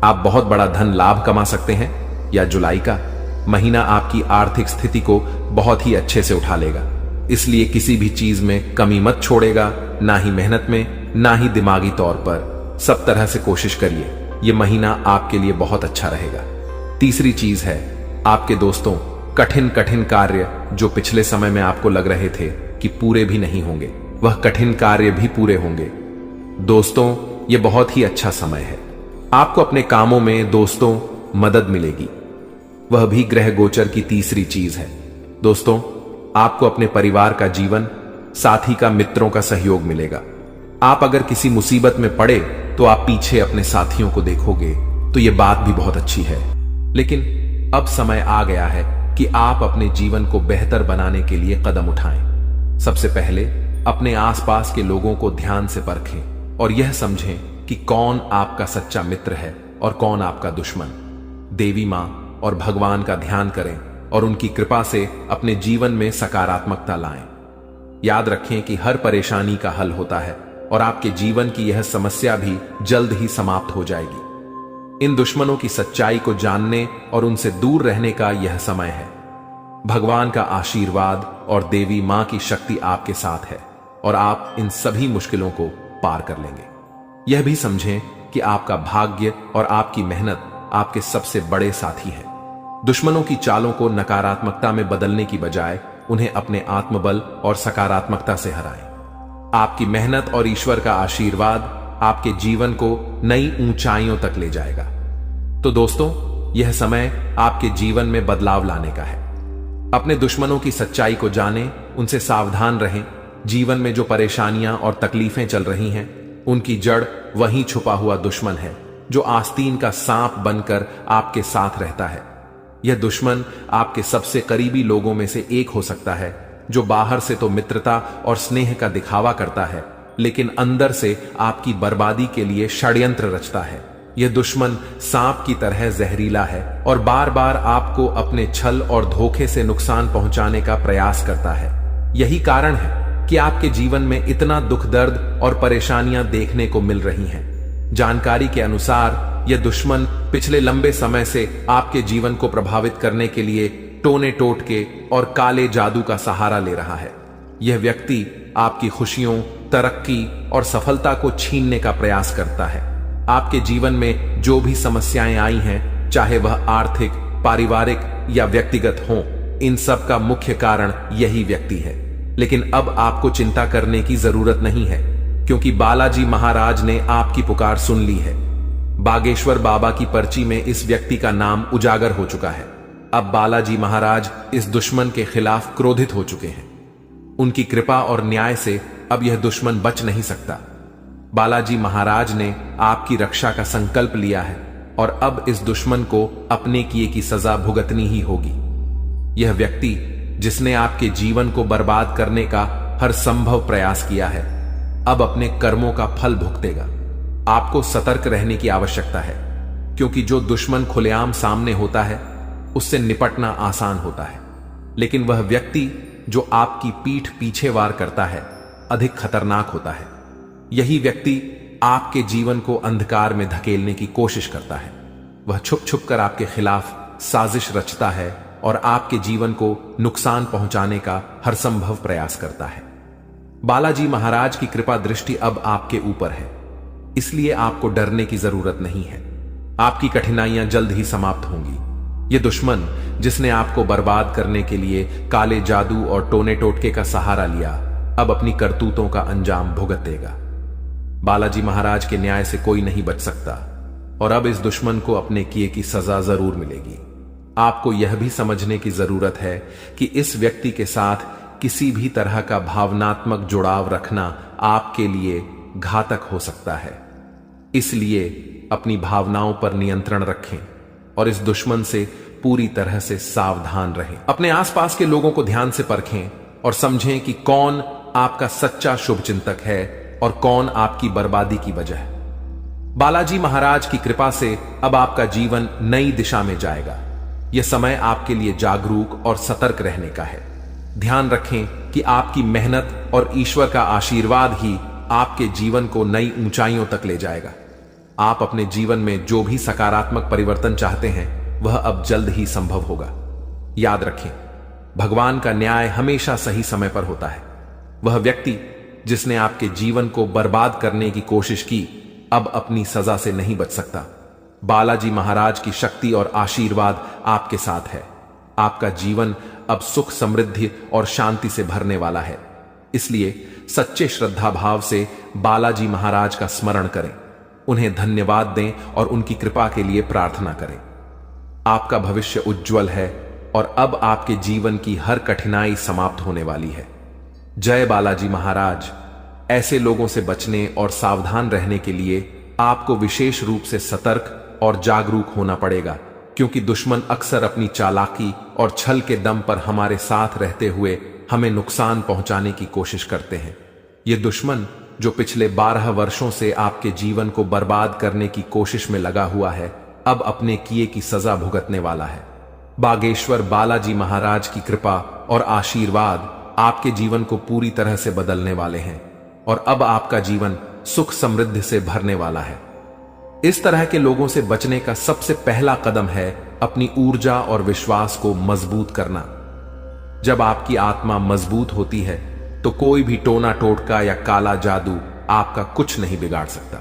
[SPEAKER 1] आप बहुत बड़ा धन लाभ कमा सकते हैं। या जुलाई का महीना आपकी आर्थिक स्थिति को बहुत ही अच्छे से उठा लेगा। इसलिए किसी भी चीज में कमी मत छोड़ेगा, ना ही मेहनत में, ना ही दिमागी तौर पर। सब तरह से कोशिश करिए, यह महीना आपके लिए बहुत अच्छा रहेगा। तीसरी चीज है, आपके दोस्तों कठिन कठिन कार्य जो पिछले समय में आपको लग रहे थे कि पूरे भी नहीं होंगे, वह कठिन कार्य भी पूरे होंगे। दोस्तों यह बहुत ही अच्छा समय है। आपको अपने कामों में दोस्तों मदद मिलेगी, वह भी ग्रह गोचर की तीसरी चीज है। दोस्तों आपको अपने परिवार का जीवन साथी का, मित्रों का सहयोग मिलेगा। आप अगर किसी मुसीबत में पड़े तो आप पीछे अपने साथियों को देखोगे, तो यह बात भी बहुत अच्छी है। लेकिन अब समय आ गया है कि आप अपने जीवन को बेहतर बनाने के लिए कदम उठाएं। सबसे पहले अपने आसपास के लोगों को ध्यान से परखें और यह समझें कि कौन आपका सच्चा मित्र है और कौन आपका दुश्मन। देवी मां और भगवान का ध्यान करें और उनकी कृपा से अपने जीवन में सकारात्मकता लाएं। याद रखें कि हर परेशानी का हल होता है और आपके जीवन की यह समस्या भी जल्द ही समाप्त हो जाएगी। इन दुश्मनों की सच्चाई को जानने और उनसे दूर रहने का यह समय है। भगवान का आशीर्वाद और देवी मां की शक्ति आपके साथ है और आप इन सभी मुश्किलों को पार कर लेंगे। यह भी समझें कि आपका भाग्य और आपकी मेहनत आपके सबसे बड़े साथी हैं। दुश्मनों की चालों को नकारात्मकता में बदलने की बजाय उन्हें अपने आत्मबल और सकारात्मकता से हराएं। आपकी मेहनत और ईश्वर का आशीर्वाद आपके जीवन को नई ऊंचाइयों तक ले जाएगा। तो दोस्तों, यह समय आपके जीवन में बदलाव लाने का है। अपने दुश्मनों की सच्चाई को जानें, उनसे सावधान रहें। जीवन में जो परेशानियां और तकलीफें चल रही हैं, उनकी जड़ वहीं छुपा हुआ दुश्मन है जो आस्तीन का सांप बनकर आपके साथ रहता है। यह दुश्मन आपके सबसे करीबी लोगों में से एक हो सकता है, जो बाहर से तो मित्रता और स्नेह का दिखावा करता है, लेकिन अंदर से आपकी बर्बादी के लिए षड्यंत्र रचता है। यह दुश्मन सांप की तरह जहरीला है और बार बार आपको अपने छल और धोखे से नुकसान पहुंचाने का प्रयास करता है। यही कारण है कि आपके जीवन में इतना दुख, दर्द और परेशानियां देखने को मिल रही हैं। जानकारी के अनुसार यह दुश्मन पिछले लंबे समय से आपके जीवन को प्रभावित करने के लिए टोने टोटके और काले जादू का सहारा ले रहा है। यह व्यक्ति आपकी खुशियों, तरक्की और सफलता को छीनने का प्रयास करता है। आपके जीवन में जो भी समस्याएं आई हैं, चाहे वह आर्थिक, पारिवारिक या व्यक्तिगत हों, इन सब का मुख्य कारण यही व्यक्ति है। लेकिन अब आपको चिंता करने की जरूरत नहीं है, क्योंकि बालाजी महाराज ने आपकी पुकार सुन ली है। बागेश्वर बाबा की पर्ची में इस व्यक्ति का नाम उजागर हो चुका है। अब बालाजी महाराज इस दुश्मन के खिलाफ क्रोधित हो चुके हैं। उनकी कृपा और न्याय से अब यह दुश्मन बच नहीं सकता। बालाजी महाराज ने आपकी रक्षा का संकल्प लिया है और अब इस दुश्मन को अपने किए की सजा भुगतनी ही होगी। यह व्यक्ति जिसने आपके जीवन को बर्बाद करने का हर संभव प्रयास किया है, अब अपने कर्मों का फल भुगतेगा। आपको सतर्क रहने की आवश्यकता है, क्योंकि जो दुश्मन खुलेआम सामने होता है, उससे निपटना आसान होता है, लेकिन वह व्यक्ति जो आपकी पीठ पीछे वार करता है, अधिक खतरनाक होता है। यही व्यक्ति आपके जीवन को अंधकार में धकेलने की कोशिश करता है। वह छुप छुप कर आपके खिलाफ साजिश रचता है और आपके जीवन को नुकसान पहुंचाने का हर संभव प्रयास करता है। बालाजी महाराज की कृपा दृष्टि अब आपके ऊपर है, इसलिए आपको डरने की जरूरत नहीं है। आपकी कठिनाइयां जल्द ही समाप्त होंगी। यह दुश्मन जिसने आपको बर्बाद करने के लिए काले जादू और टोने टोटके का सहारा लिया, अब अपनी करतूतों का अंजाम भुगतेगा। बालाजी महाराज के न्याय से कोई नहीं बच सकता और अब इस दुश्मन को अपने किए की सजा जरूर मिलेगी। आपको यह भी समझने की जरूरत है कि इस व्यक्ति के साथ किसी भी तरह का भावनात्मक जुड़ाव रखना आपके लिए घातक हो सकता है। इसलिए अपनी भावनाओं पर नियंत्रण रखें और इस दुश्मन से पूरी तरह से सावधान रहें। अपने आसपास के लोगों को ध्यान से परखें और समझें कि कौन आपका सच्चा शुभचिंतक है और कौन आपकी बर्बादी की वजह है। बालाजी महाराज की कृपा से अब आपका जीवन नई दिशा में जाएगा। यह समय आपके लिए जागरूक और सतर्क रहने का है। ध्यान रखें कि आपकी मेहनत और ईश्वर का आशीर्वाद ही आपके जीवन को नई ऊंचाइयों तक ले जाएगा। आप अपने जीवन में जो भी सकारात्मक परिवर्तन चाहते हैं, वह अब जल्द ही संभव होगा। याद रखें, भगवान का न्याय हमेशा सही समय पर होता है। वह व्यक्ति जिसने आपके जीवन को बर्बाद करने की कोशिश की, अब अपनी सजा से नहीं बच सकता। बालाजी महाराज की शक्ति और आशीर्वाद आपके साथ है। आपका जीवन अब सुख, समृद्धि और शांति से भरने वाला है। इसलिए सच्चे श्रद्धा भाव से बालाजी महाराज का स्मरण करें, उन्हें धन्यवाद दें और उनकी कृपा के लिए प्रार्थना करें। आपका भविष्य उज्जवल है और अब आपके जीवन की हर कठिनाई समाप्त होने वाली है। जय बालाजी महाराज। ऐसे लोगों से बचने और सावधान रहने के लिए आपको विशेष रूप से सतर्क और जागरूक होना पड़ेगा, क्योंकि दुश्मन अक्सर अपनी चालाकी और छल के दम पर हमारे साथ रहते हुए हमें नुकसान पहुंचाने की कोशिश करते हैं। ये दुश्मन जो पिछले 12 वर्षों से आपके जीवन को बर्बाद करने की कोशिश में लगा हुआ है, अब अपने किए की सजा भुगतने वाला है। बागेश्वर बालाजी महाराज की कृपा और आशीर्वाद आपके जीवन को पूरी तरह से बदलने वाले हैं और अब आपका जीवन सुख समृद्धि से भरने वाला है। इस तरह के लोगों से बचने का सबसे पहला कदम है अपनी ऊर्जा और विश्वास को मजबूत करना। जब आपकी आत्मा मजबूत होती है तो कोई भी टोना टोटका या काला जादू आपका कुछ नहीं बिगाड़ सकता।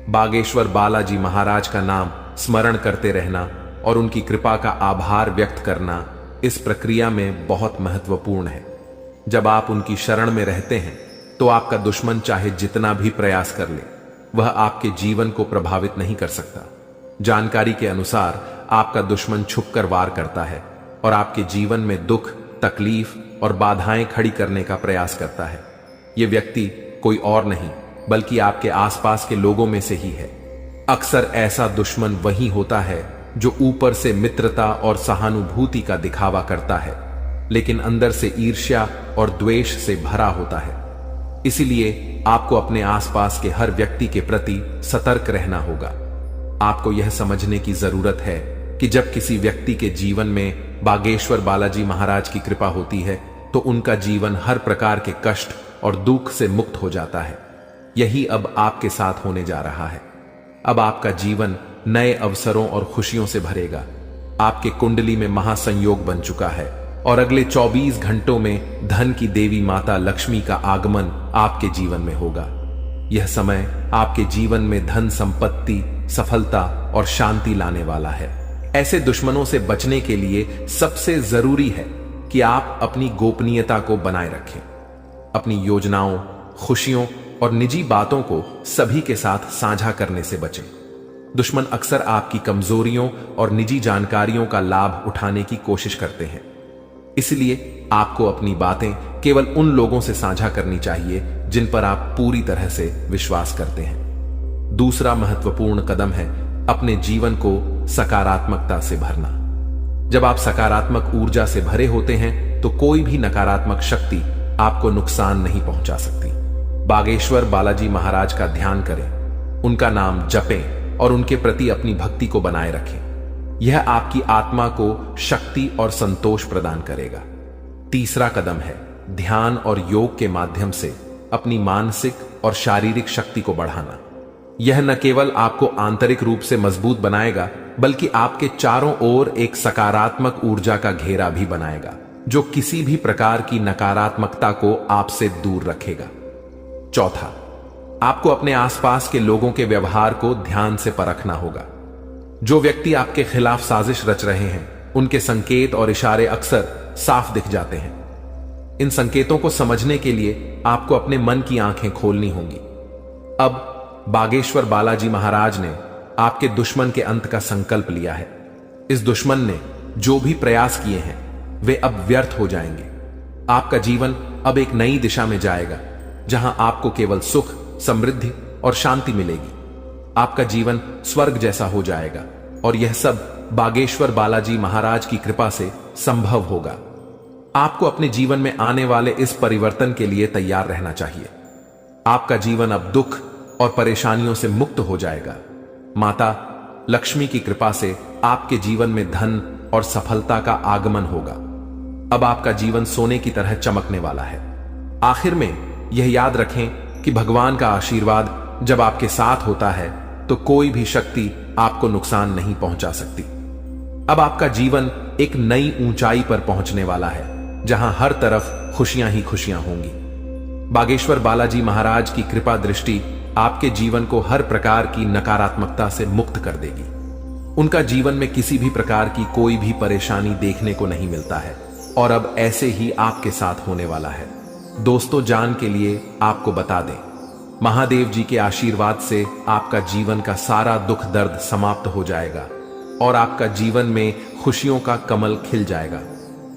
[SPEAKER 1] बागेश्वर बालाजी महाराज का नाम स्मरण करते रहना और उनकी कृपा का आभार व्यक्त करना इस प्रक्रिया में बहुत महत्वपूर्ण है। जब आप उनकी शरण में रहते हैं तो आपका दुश्मन चाहे जितना भी प्रयास कर ले, वह आपके जीवन को प्रभावित नहीं कर सकता। जानकारी के अनुसार आपका दुश्मन छुपकर वार करता है और आपके जीवन में दुख, तकलीफ और बाधाएं खड़ी करने का प्रयास करता है। यह व्यक्ति कोई और नहीं बल्कि आपके आसपास के लोगों में से ही है। अक्सर ऐसा दुश्मन वही होता है जो ऊपर से मित्रता और सहानुभूति का दिखावा करता है, लेकिन अंदर से ईर्ष्या और द्वेष से भरा होता है। इसीलिए आपको अपने आसपास के हर व्यक्ति के प्रति सतर्क रहना होगा। आपको यह समझने की जरूरत है कि जब किसी व्यक्ति के जीवन में बागेश्वर बालाजी महाराज की कृपा होती है तो उनका जीवन हर प्रकार के कष्ट और दुख से मुक्त हो जाता है। यही अब आपके साथ होने जा रहा है। अब आपका जीवन नए अवसरों और खुशियों से भरेगा। आपके कुंडली में महासंयोग बन चुका है और अगले 24 घंटों में धन की देवी माता लक्ष्मी का आगमन आपके जीवन में होगा। यह समय आपके जीवन में धन, संपत्ति, सफलता और शांति लाने वाला है। ऐसे दुश्मनों से बचने के लिए सबसे जरूरी है कि आप अपनी गोपनीयता को बनाए रखें। अपनी योजनाओं, खुशियों और निजी बातों को सभी के साथ साझा करने से बचें। दुश्मन अक्सर आपकी कमजोरियों और निजी जानकारियों का लाभ उठाने की कोशिश करते हैं। इसलिए आपको अपनी बातें केवल उन लोगों से साझा करनी चाहिए जिन पर आप पूरी तरह से विश्वास करते हैं। दूसरा महत्वपूर्ण कदम है अपने जीवन को सकारात्मकता से भरना। जब आप सकारात्मक ऊर्जा से भरे होते हैं तो कोई भी नकारात्मक शक्ति आपको नुकसान नहीं पहुंचा सकती। बागेश्वर बालाजी महाराज का ध्यान करें, उनका नाम जपें और उनके प्रति अपनी भक्ति को बनाए रखें। यह आपकी आत्मा को शक्ति और संतोष प्रदान करेगा। तीसरा कदम है ध्यान और योग के माध्यम से अपनी मानसिक और शारीरिक शक्ति को बढ़ाना। यह न केवल आपको आंतरिक रूप से मजबूत बनाएगा बल्कि आपके चारों ओर एक सकारात्मक ऊर्जा का घेरा भी बनाएगा जो किसी भी प्रकार की नकारात्मकता को आपसे दूर रखेगा। चौथा, आपको अपने आसपास के लोगों के व्यवहार को ध्यान से परखना होगा। जो व्यक्ति आपके खिलाफ साजिश रच रहे हैं उनके संकेत और इशारे अक्सर साफ दिख जाते हैं। इन संकेतों को समझने के लिए आपको अपने मन की आंखें खोलनी होंगी। अब बागेश्वर बालाजी महाराज ने आपके दुश्मन के अंत का संकल्प लिया है। इस दुश्मन ने जो भी प्रयास किए हैं वे अब व्यर्थ हो जाएंगे। आपका जीवन अब एक नई दिशा में जाएगा जहां आपको केवल सुख, समृद्धि और शांति मिलेगी। आपका जीवन स्वर्ग जैसा हो जाएगा और यह सब बागेश्वर बालाजी महाराज की कृपा से संभव होगा। आपको अपने जीवन में आने वाले इस परिवर्तन के लिए तैयार रहना चाहिए। आपका जीवन अब दुख और परेशानियों से मुक्त हो जाएगा। माता लक्ष्मी की कृपा से आपके जीवन में धन और सफलता का आगमन होगा। अब आपका जीवन सोने की तरह चमकने वाला है। आखिर में यह याद रखें कि भगवान का आशीर्वाद जब आपके साथ होता है तो कोई भी शक्ति आपको नुकसान नहीं पहुंचा सकती। अब आपका जीवन एक नई ऊंचाई पर पहुंचने वाला है जहां हर तरफ खुशियां ही खुशियां होंगी। बागेश्वर बालाजी महाराज की कृपा दृष्टि आपके जीवन को हर प्रकार की नकारात्मकता से मुक्त कर देगी। उनका जीवन में किसी भी प्रकार की कोई भी परेशानी देखने को नहीं मिलता है और अब ऐसे ही आपके साथ होने वाला है। दोस्तों, जान के लिए आपको बता दें, महादेव जी के आशीर्वाद से आपका जीवन का सारा दुख दर्द समाप्त हो जाएगा और आपका जीवन में खुशियों का कमल खिल जाएगा।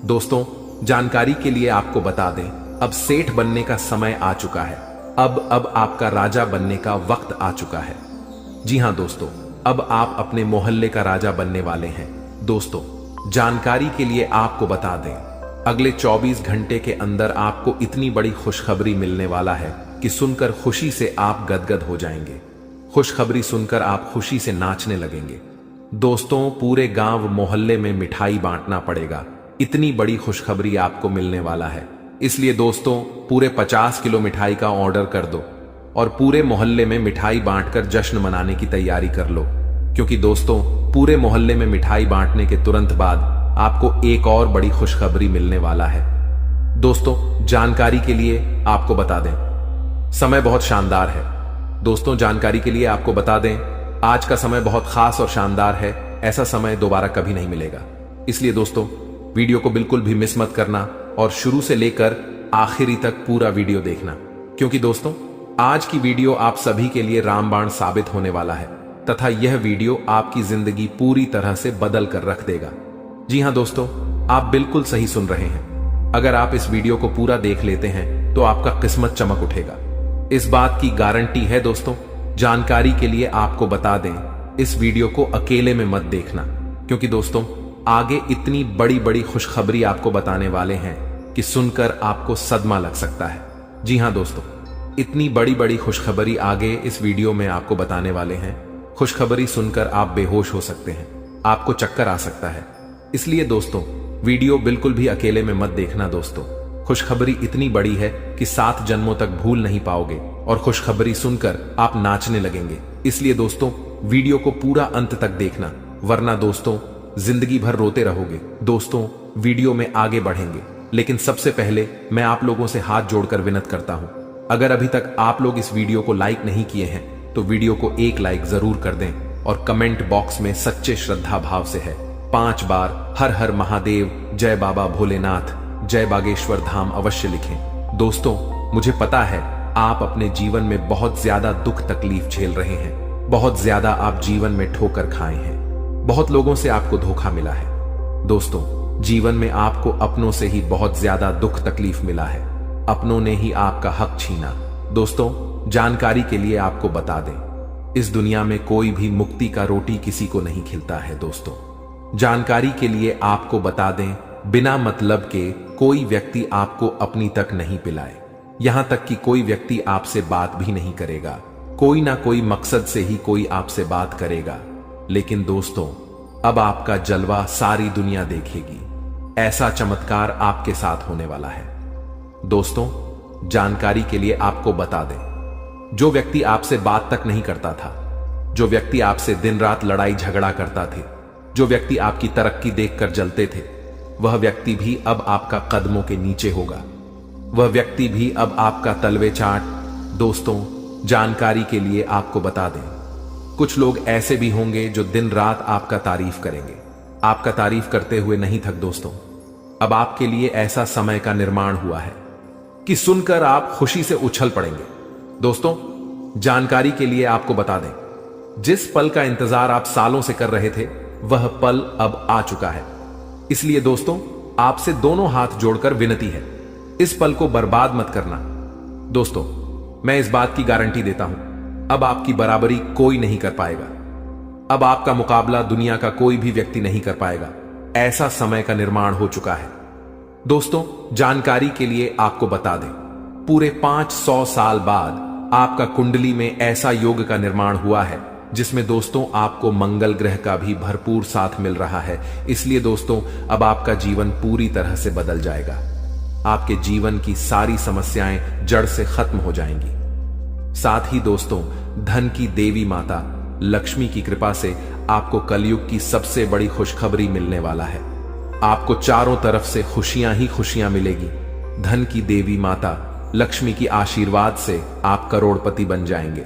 [SPEAKER 1] दोस्तों, जानकारी के लिए आपको बता दें, अब सेठ बनने का समय आ चुका है। अब आपका राजा बनने का वक्त आ चुका है। जी हां दोस्तों, अब आप अपने मोहल्ले का राजा बनने वाले हैं। दोस्तों, जानकारी के लिए आपको बता दें, अगले 24 घंटे के अंदर आपको इतनी बड़ी खुशखबरी मिलने वाला है कि सुनकर खुशी से आप गदगद हो जाएंगे। खुशखबरी सुनकर आप खुशी से नाचने लगेंगे। दोस्तों, पूरे गांव मोहल्ले में मिठाई बांटना पड़ेगा। इतनी बड़ी खुशखबरी आपको मिलने वाला है। इसलिए दोस्तों, पूरे 50 किलो मिठाई का ऑर्डर कर दो और पूरे मोहल्ले में मिठाई बांटकर जश्न मनाने की तैयारी कर लो, क्योंकि दोस्तों, पूरे मोहल्ले में मिठाई बांटने के तुरंत बाद आपको एक और बड़ी खुशखबरी मिलने वाला है। दोस्तों, जानकारी के लिए आपको बता दें, समय बहुत शानदार है। दोस्तों, जानकारी के लिए आपको बता दें, आज का समय बहुत खास और शानदार है। ऐसा समय दोबारा कभी नहीं मिलेगा। इसलिए दोस्तों, वीडियो को बिल्कुल भी मिस मत करना और शुरू से लेकर आखिरी तक पूरा वीडियो देखना, क्योंकि दोस्तों आज की वीडियो आप सभी के लिए रामबाण साबित होने वाला है तथा यह वीडियो आपकी जिंदगी पूरी तरह से बदल कर रख देगा। जी हां दोस्तों, आप बिल्कुल सही सुन रहे हैं। अगर आप इस वीडियो को पूरा देख लेते हैं तो आपका किस्मत चमक उठेगा, इस बात की गारंटी है दोस्तों। जानकारी के लिए आपको बता दें, इस वीडियो को अकेले में मत देखना, क्योंकि दोस्तों आगे इतनी बड़ी बड़ी खुशखबरी आपको बताने वाले हैं कि सुनकर आपको सदमा लग सकता है। जी हां दोस्तों, इतनी बड़ी बड़ी खुशखबरी आगे इस वीडियो में आपको बताने वाले हैं। खुशखबरी सुनकर आप बेहोश हो सकते हैं, आपको चक्कर आ सकता है। इसलिए दोस्तों वीडियो बिल्कुल भी अकेले में मत देखना दोस्तों। खुशखबरी इतनी बड़ी है कि 7 जन्मों तक भूल नहीं पाओगे और खुशखबरी सुनकर आप नाचने लगेंगे। इसलिए दोस्तों वीडियो को पूरा अंत तक देखना, वरना दोस्तों जिंदगी भर रोते रहोगे। दोस्तों वीडियो में आगे बढ़ेंगे, लेकिन सबसे पहले मैं आप लोगों से हाथ जोड़कर विनती करता हूं, अगर अभी तक आप लोग इस वीडियो को लाइक नहीं किए हैं तो वीडियो को एक लाइक जरूर कर दें और कमेंट बॉक्स में सच्चे श्रद्धा भाव से है 5 बार हर हर महादेव, जय बाबा भोलेनाथ, जय बागेश्वर धाम अवश्य लिखें। दोस्तों मुझे पता है आप अपने जीवन में बहुत ज्यादा दुख तकलीफ झेल रहे हैं, बहुत ज्यादा आप जीवन में ठोकर खाए हैं, बहुत लोगों से आपको धोखा मिला है। दोस्तों जीवन में आपको अपनों से ही बहुत ज्यादा दुख तकलीफ मिला है, अपनों ने ही आपका हक छीना। दोस्तों जानकारी के लिए आपको बता दें, इस दुनिया में कोई भी मुक्ति का रोटी किसी को नहीं खिलता है। दोस्तों जानकारी के लिए आपको बता दें, बिना मतलब के कोई व्यक्ति आपको अपनी तक नहीं पिलाए, यहां तक कि कोई व्यक्ति आपसे बात भी नहीं करेगा। कोई ना कोई मकसद से ही कोई आपसे बात करेगा, लेकिन दोस्तों अब आपका जलवा सारी दुनिया देखेगी। ऐसा चमत्कार आपके साथ होने वाला है। दोस्तों जानकारी के लिए आपको बता दें, जो व्यक्ति आपसे बात तक नहीं करता था, जो व्यक्ति आपसे दिन रात लड़ाई झगड़ा करता थे, जो व्यक्ति आपकी तरक्की देखकर जलते थे, वह व्यक्ति भी अब आपका कदमों के नीचे होगा, वह व्यक्ति भी अब आपका तलवे चाट। दोस्तों जानकारी के लिए आपको बता दें, कुछ लोग ऐसे भी होंगे जो दिन रात आपका तारीफ करेंगे, आपका तारीफ करते हुए नहीं थक। दोस्तों अब आपके लिए ऐसा समय का निर्माण हुआ है कि सुनकर आप खुशी से उछल पड़ेंगे। दोस्तों जानकारी के लिए आपको बता दें, जिस पल का इंतजार आप सालों से कर रहे थे वह पल अब आ चुका है। इसलिए दोस्तों आपसे दोनों हाथ जोड़कर विनती है, इस पल को बर्बाद मत करना। दोस्तों मैं इस बात की गारंटी देता हूं, अब आपकी बराबरी कोई नहीं कर पाएगा, अब आपका मुकाबला दुनिया का कोई भी व्यक्ति नहीं कर पाएगा। ऐसा समय का निर्माण हो चुका है। दोस्तों जानकारी के लिए आपको बता दें, पूरे 500 साल बाद आपका कुंडली में ऐसा योग का निर्माण हुआ है जिसमें दोस्तों आपको मंगल ग्रह का भी भरपूर साथ मिल रहा है। इसलिए दोस्तों अब आपका जीवन पूरी तरह से बदल जाएगा, आपके जीवन की सारी समस्याएं जड़ से खत्म हो जाएंगी। साथ ही दोस्तों धन की देवी माता लक्ष्मी की कृपा से आपको कलयुग की सबसे बड़ी खुशखबरी मिलने वाला है। आपको चारों तरफ से खुशियां ही खुशियां मिलेगी। धन की देवी माता लक्ष्मी की आशीर्वाद से आप करोड़पति बन जाएंगे,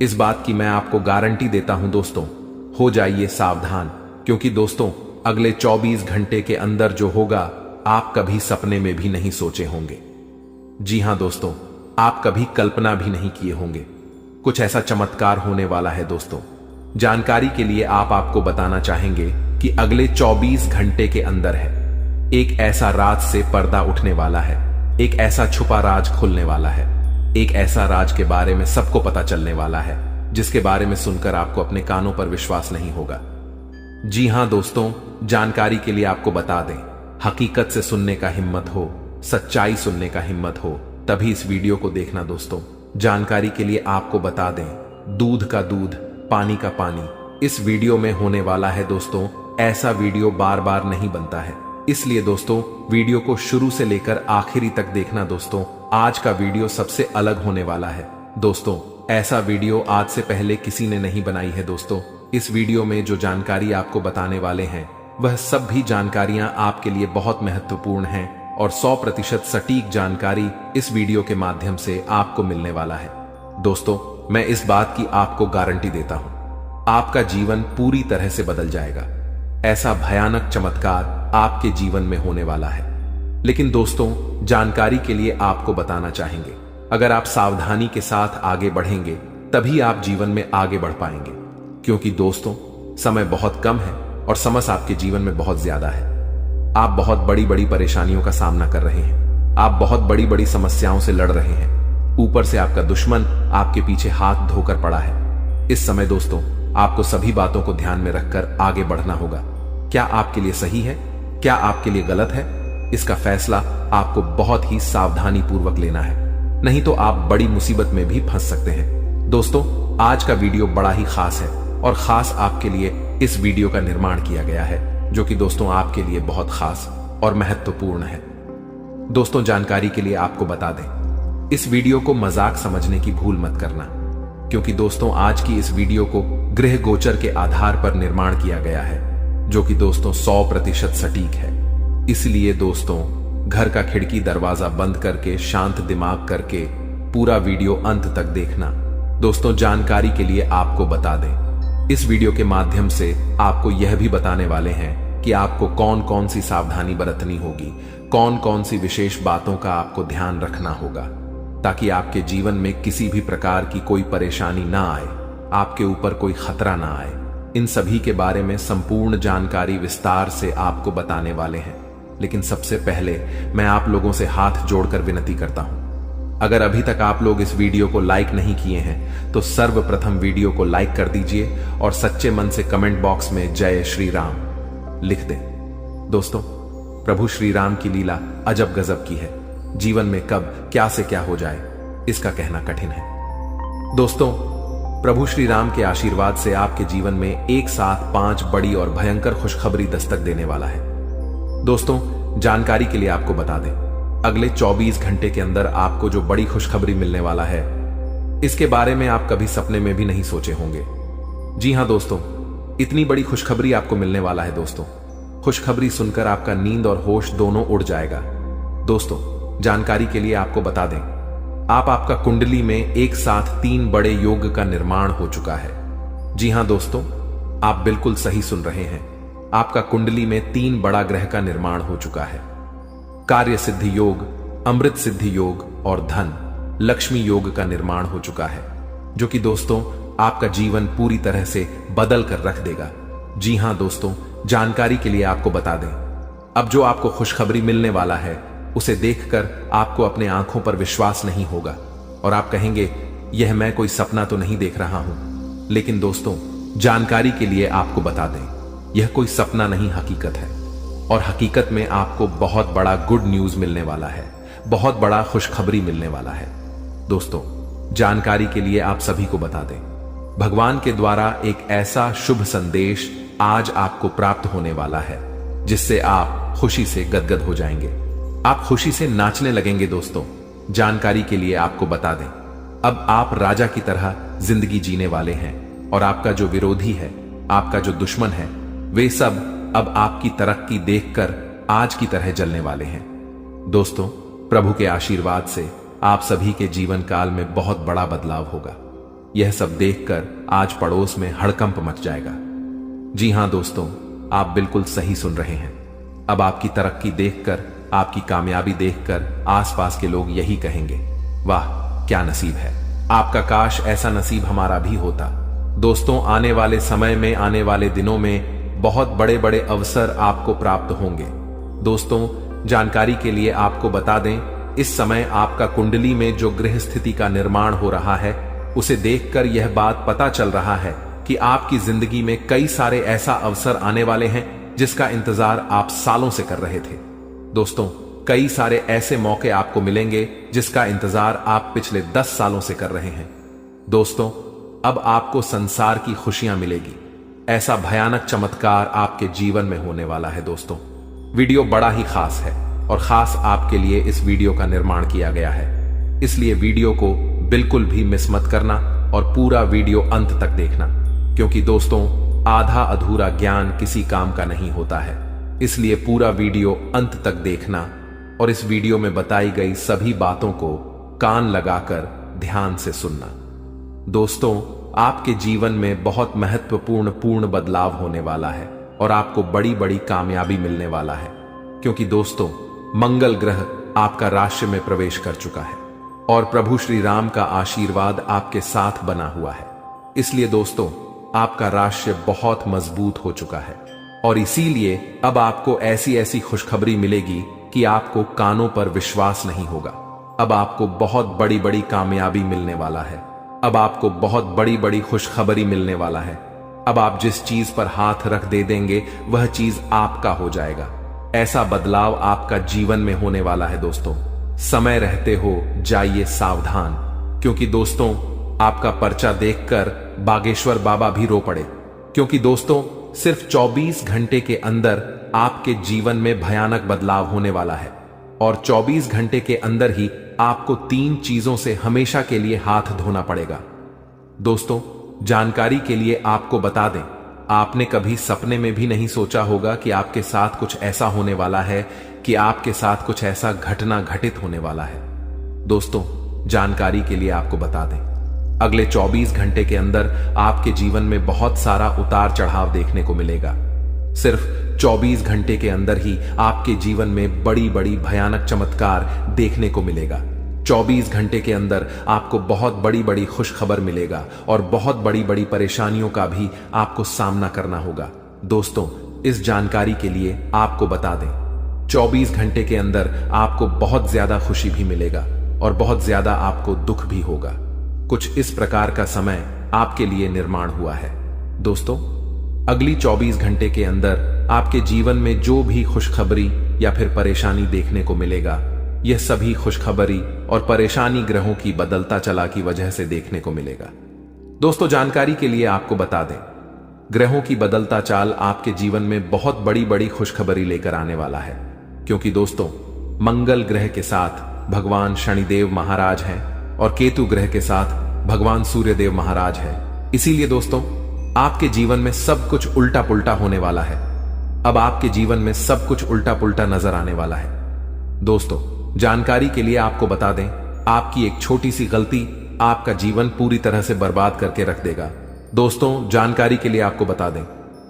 [SPEAKER 1] इस बात की मैं आपको गारंटी देता हूं। दोस्तों हो जाइए सावधान, क्योंकि दोस्तों अगले 24 घंटे के अंदर जो होगा आप कभी सपने में भी नहीं सोचे होंगे। जी हां दोस्तों, आप कभी कल्पना भी नहीं किए होंगे, कुछ ऐसा चमत्कार होने वाला है। दोस्तों जानकारी के लिए आपको बताना चाहेंगे कि अगले 24 घंटे के अंदर है एक ऐसा राज से पर्दा उठने वाला है, एक ऐसा छुपा राज खुलने वाला है, एक ऐसा राज के बारे में सबको पता चलने वाला है जिसके बारे में सुनकर आपको अपने कानों पर विश्वास नहीं होगा। जी हां दोस्तों जानकारी के लिए आपको बता दें, हकीकत से सुनने का हिम्मत हो, सच्चाई सुनने का हिम्मत हो, तभी इस वीडियो को देखना। दोस्तों जानकारी के लिए आपको बता दें, दूध का दूध पानी का पानी इस वीडियो में होने वाला है। दोस्तों ऐसा वीडियो बार बार नहीं बनता है, इसलिए दोस्तों वीडियो को शुरू से लेकर आखिरी तक देखना। दोस्तों आज का वीडियो सबसे अलग होने वाला है। दोस्तों ऐसा वीडियो आज से पहले किसी ने नहीं बनाई है। दोस्तों इस वीडियो में जो जानकारी आपको बताने वाले हैं वह सब भी जानकारियां आपके लिए बहुत महत्वपूर्ण हैं और 100% सटीक जानकारी इस वीडियो के माध्यम से आपको मिलने वाला है। दोस्तों मैं इस बात की आपको गारंटी देता हूं, आपका जीवन पूरी तरह से बदल जाएगा। ऐसा भयानक चमत्कार आपके जीवन में होने वाला है। लेकिन दोस्तों, जानकारी के लिए आपको बताना चाहेंगे, अगर आप सावधानी के साथ आगे बढ़ेंगे तभी आप जीवन में आगे बढ़ पाएंगे। क्योंकि दोस्तों, समय बहुत कम है और समस्या आपके जीवन में बहुत ज्यादा है। आप बहुत बड़ी बड़ी परेशानियों का सामना कर रहे हैं। आप बहुत बड़ी बड़ी समस्याओं से लड़ रहे हैं। ऊपर से आपका दुश्मन आपके पीछे हाथ धोकर पड़ा है। इस समय दोस्तों, आपको सभी बातों को ध्यान में रखकर आगे बढ़ना होगा। क्या आपके लिए सही है, क्या आपके लिए गलत है, इसका फैसला आपको बहुत ही सावधानी पूर्वक लेना है, नहीं तो आप बड़ी मुसीबत में भी फंस सकते हैं। दोस्तों, आज का वीडियो बड़ा ही खास है और खास आपके लिए इस वीडियो का निर्माण किया गया है, जो कि दोस्तों आपके लिए बहुत खास और महत्वपूर्ण है। दोस्तों, जानकारी के लिए आपको बता दें, इस वीडियो को मजाक समझने की भूल मत करना, क्योंकि दोस्तों आज की इस वीडियो को गृह गोचर के आधार पर निर्माण किया गया है, जो कि दोस्तों 100% सटीक है। इसलिए दोस्तों, घर का खिड़की दरवाजा बंद करके शांत दिमाग करके पूरा वीडियो अंत तक देखना। दोस्तों, जानकारी के लिए आपको बता दें, इस वीडियो के माध्यम से आपको यह भी बताने वाले हैं कि आपको कौन कौन सी सावधानी बरतनी होगी, कौन कौन सी विशेष बातों का आपको ध्यान रखना होगा, ताकि आपके जीवन में किसी भी प्रकार की कोई परेशानी ना आए, आपके ऊपर कोई खतरा ना आए। इन सभी के बारे में संपूर्ण जानकारी विस्तार से आपको बताने वाले हैं। लेकिन सबसे पहले मैं आप लोगों से हाथ जोड़कर विनती करता हूं, अगर अभी तक आप लोग इस वीडियो को लाइक नहीं किए हैं तो सर्वप्रथम वीडियो को लाइक कर दीजिए और सच्चे मन से कमेंट बॉक्स में जय श्री राम लिख दें। दोस्तों, प्रभु श्री राम की लीला अजब गजब की है। जीवन में कब क्या से क्या हो जाए, इसका कहना कठिन है। दोस्तों, प्रभु श्री राम के आशीर्वाद से आपके जीवन में एक साथ 5 बड़ी और भयंकर खुशखबरी दस्तक देने वाला है। दोस्तों, जानकारी के लिए आपको बता दें, अगले 24 घंटे के अंदर आपको जो बड़ी खुशखबरी मिलने वाला है, इसके बारे में आप कभी सपने में भी नहीं सोचे होंगे। जी हां दोस्तों, इतनी बड़ी खुशखबरी आपको मिलने वाला है। दोस्तों, खुशखबरी सुनकर आपका नींद और होश दोनों उड़ जाएगा। दोस्तों, जानकारी के लिए आपको बता दें, आपका कुंडली में एक साथ 3 बड़े योग का निर्माण हो चुका है। जी हां दोस्तों, आप बिल्कुल सही सुन रहे हैं। आपका कुंडली में 3 बड़ा ग्रह का निर्माण हो चुका है। कार्य सिद्धि योग, अमृत सिद्धि योग और धन लक्ष्मी योग का निर्माण हो चुका है, जो कि दोस्तों आपका जीवन पूरी तरह से बदल कर रख देगा। जी हां दोस्तों, जानकारी के लिए आपको बता दें, अब जो आपको खुशखबरी मिलने वाला है उसे देखकर आपको अपने आंखों पर विश्वास नहीं होगा और आप कहेंगे, यह मैं कोई सपना तो नहीं देख रहा हूं। लेकिन दोस्तों, जानकारी के लिए आपको बता दें, यह कोई सपना नहीं, हकीकत है। और हकीकत में आपको बहुत बड़ा गुड न्यूज मिलने वाला है, बहुत बड़ा खुशखबरी मिलने वाला है। दोस्तों, जानकारी के लिए आप सभी को बता दें, भगवान के द्वारा एक ऐसा शुभ संदेश आज आपको प्राप्त होने वाला है, जिससे आप खुशी से गदगद हो जाएंगे, आप खुशी से नाचने लगेंगे। दोस्तों, जानकारी के लिए आपको बता दें, अब आप राजा की तरह जिंदगी जीने वाले हैं और आपका जो विरोधी है, आपका जो दुश्मन है, वे सब अब आपकी तरक्की देखकर आज की तरह जलने वाले हैं। दोस्तों, प्रभु के आशीर्वाद से आप सभी के जीवन काल में बहुत बड़ा बदलाव होगा। यह सब देखकर आज पड़ोस में हड़कंप मच जाएगा। जी हां दोस्तों, आप बिल्कुल सही सुन रहे हैं। अब आपकी तरक्की देखकर, आपकी कामयाबी देखकर आसपास के लोग यही कहेंगे, वाह क्या नसीब है, आपका काश ऐसा नसीब हमारा भी होता। दोस्तों, आने वाले समय में, आने वाले दिनों में बहुत बड़े बड़े अवसर आपको प्राप्त होंगे। दोस्तों, जानकारी के लिए आपको बता दें, इस समय आपका कुंडली में जो गृह स्थिति का निर्माण हो रहा है, उसे देखकर यह बात पता चल रहा है कि आपकी जिंदगी में कई सारे ऐसा अवसर आने वाले हैं जिसका इंतजार आप सालों से कर रहे थे। दोस्तों, कई सारे ऐसे मौके आपको मिलेंगे जिसका इंतजार आप पिछले 10 सालों से कर रहे हैं। दोस्तों, अब आपको संसार की खुशियां मिलेगी। ऐसा भयानक चमत्कार आपके जीवन में होने वाला है। दोस्तों, वीडियो बड़ा ही खास है और खास आपके लिए इस वीडियो का निर्माण किया गया है, इसलिए वीडियो को बिल्कुल भी मिस मत करना और पूरा वीडियो अंत तक देखना, क्योंकि दोस्तों आधा अधूरा ज्ञान किसी काम का नहीं होता है। इसलिए पूरा वीडियो अंत तक देखना और इस वीडियो में बताई गई सभी बातों को कान लगाकर ध्यान से सुनना। दोस्तों, आपके जीवन में बहुत महत्वपूर्ण बदलाव होने वाला है और आपको बड़ी बड़ी कामयाबी मिलने वाला है, क्योंकि दोस्तों मंगल ग्रह आपका राशि में प्रवेश कर चुका है और प्रभु श्री राम का आशीर्वाद आपके साथ बना हुआ है। इसलिए दोस्तों आपका राशि बहुत मजबूत हो चुका है और इसीलिए अब आपको ऐसी ऐसी खुशखबरी मिलेगी कि आपको कानों पर विश्वास नहीं होगा। अब आपको बहुत बड़ी बड़ी कामयाबी मिलने वाला है। अब आपको बहुत बड़ी बड़ी खुशखबरी मिलने वाला है। अब आप जिस चीज पर हाथ रख दे देंगे वह चीज आपका हो जाएगा। ऐसा बदलाव आपका जीवन में होने वाला है दोस्तों। समय रहते हो जाइए सावधान, क्योंकि दोस्तों आपका पर्चा देखकर बागेश्वर बाबा भी रो पड़े, क्योंकि दोस्तों सिर्फ 24 घंटे के अंदर आपके जीवन में भयानक बदलाव होने वाला है और 24 घंटे के अंदर ही आपको 3 चीजों से हमेशा के लिए हाथ धोना पड़ेगा। दोस्तों जानकारी के लिए आपको बता दें, आपने कभी सपने में भी नहीं सोचा होगा कि आपके साथ कुछ ऐसा होने वाला है, कि आपके साथ कुछ ऐसा घटना घटित होने वाला है। दोस्तों जानकारी के लिए आपको बता दें, अगले 24 घंटे के अंदर आपके जीवन में बहुत सारा उतार चढ़ाव देखने को मिलेगा। सिर्फ 24 घंटे के अंदर ही आपके जीवन में बड़ी बड़ी भयानक चमत्कार देखने को मिलेगा। 24 घंटे के अंदर आपको बहुत बड़ी बड़ी खुशखबर मिलेगा और बहुत बड़ी बड़ी परेशानियों का भी आपको सामना करना होगा। दोस्तों इस जानकारी के लिए आपको बता दें, 24 घंटे के अंदर आपको बहुत ज्यादा खुशी भी मिलेगा और बहुत ज्यादा आपको दुख भी होगा। कुछ इस प्रकार का समय आपके लिए निर्माण हुआ है। दोस्तों अगली 24 घंटे के अंदर आपके जीवन में जो भी खुशखबरी या फिर परेशानी देखने को मिलेगा, यह सभी खुशखबरी और परेशानी ग्रहों की बदलता चला की वजह से देखने को मिलेगा। दोस्तों जानकारी के लिए आपको बता दें, ग्रहों की बदलता चाल आपके जीवन में बहुत बड़ी बड़ी खुशखबरी लेकर आने वाला है, क्योंकि दोस्तों मंगल ग्रह के साथ भगवान शनिदेव महाराज हैं और केतु ग्रह के साथ भगवान सूर्यदेव महाराज हैं। इसीलिए दोस्तों आपके जीवन में सब कुछ उल्टा पुल्टा होने वाला है। अब आपके जीवन में सब कुछ उल्टा पुल्टा नजर आने वाला है। दोस्तों जानकारी के लिए आपको बता दें, आपकी एक छोटी सी गलती आपका जीवन पूरी तरह से बर्बाद करके रख देगा। दोस्तों जानकारी के लिए आपको बता दें,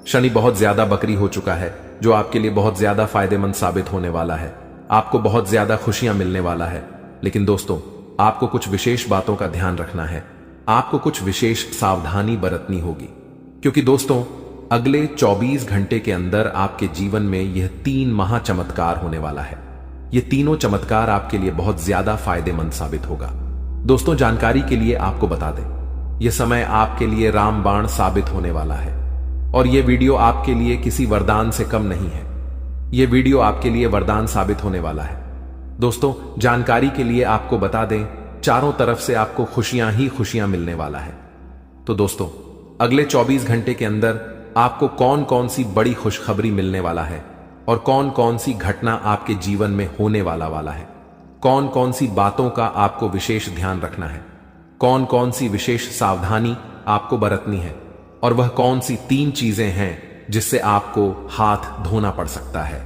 [SPEAKER 1] शनि बहुत ज्यादा बकरी हो चुका है, जो आपके लिए बहुत ज्यादा फायदेमंद साबित होने वाला है। आपको बहुत ज्यादा खुशियां मिलने वाला है, लेकिन दोस्तों आपको कुछ विशेष बातों का ध्यान रखना है। आपको कुछ विशेष सावधानी बरतनी होगी, क्योंकि दोस्तों अगले 24 घंटे के अंदर आपके जीवन में यह 3 महा चमत्कार होने वाला है। ये तीनों चमत्कार आपके लिए बहुत ज्यादा फायदेमंद साबित होगा। दोस्तों जानकारी के लिए आपको बता दें, यह समय आपके लिए रामबाण साबित होने वाला है और यह वीडियो आपके लिए किसी वरदान से कम नहीं है। यह वीडियो आपके लिए वरदान साबित होने वाला है। दोस्तों जानकारी के लिए आपको बता दें, चारों तरफ से आपको खुशियां ही खुशियां मिलने वाला है। तो दोस्तों अगले 24 घंटे के अंदर आपको कौन कौन सी बड़ी खुशखबरी मिलने वाला है और कौन कौन सी घटना आपके जीवन में होने वाला है, कौन कौन सी बातों का आपको विशेष ध्यान रखना है, कौन कौन सी विशेष सावधानी आपको बरतनी है और वह कौन सी 3 चीजें हैं जिससे आपको हाथ धोना पड़ सकता है,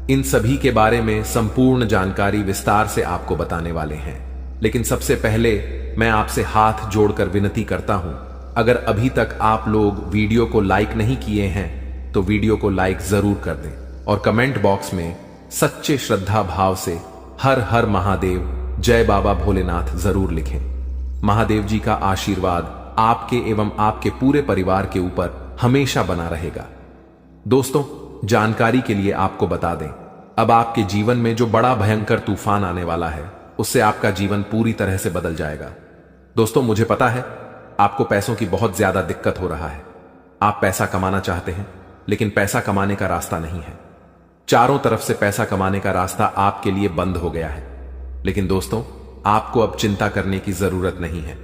[SPEAKER 1] इन सभी के बारे में संपूर्ण जानकारी विस्तार से आपको बताने वाले हैं। लेकिन सबसे पहले मैं आपसे हाथ जोड़कर विनती करता हूं, अगर अभी तक आप लोग वीडियो को लाइक नहीं किए हैं तो वीडियो को लाइक जरूर कर दें और कमेंट बॉक्स में सच्चे श्रद्धा भाव से हर हर महादेव, जय बाबा भोलेनाथ जरूर लिखें। महादेव जी का आशीर्वाद आपके एवं आपके पूरे परिवार के ऊपर हमेशा बना रहेगा। दोस्तों जानकारी के लिए आपको बता दें, अब आपके जीवन में जो बड़ा भयंकर तूफान आने वाला है उससे आपका जीवन पूरी तरह से बदल जाएगा। दोस्तों मुझे पता है आपको पैसों की बहुत ज्यादा दिक्कत हो रहा है। आप पैसा कमाना चाहते हैं, लेकिन पैसा कमाने का रास्ता नहीं है। चारों तरफ से पैसा कमाने का रास्ता आपके लिए बंद हो गया है। लेकिन दोस्तों आपको अब चिंता करने की जरूरत नहीं है।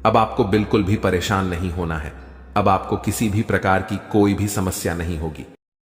[SPEAKER 1] अब आपको बिल्कुल भी परेशान नहीं होना है। अब आपको किसी भी प्रकार की कोई भी समस्या नहीं होगी।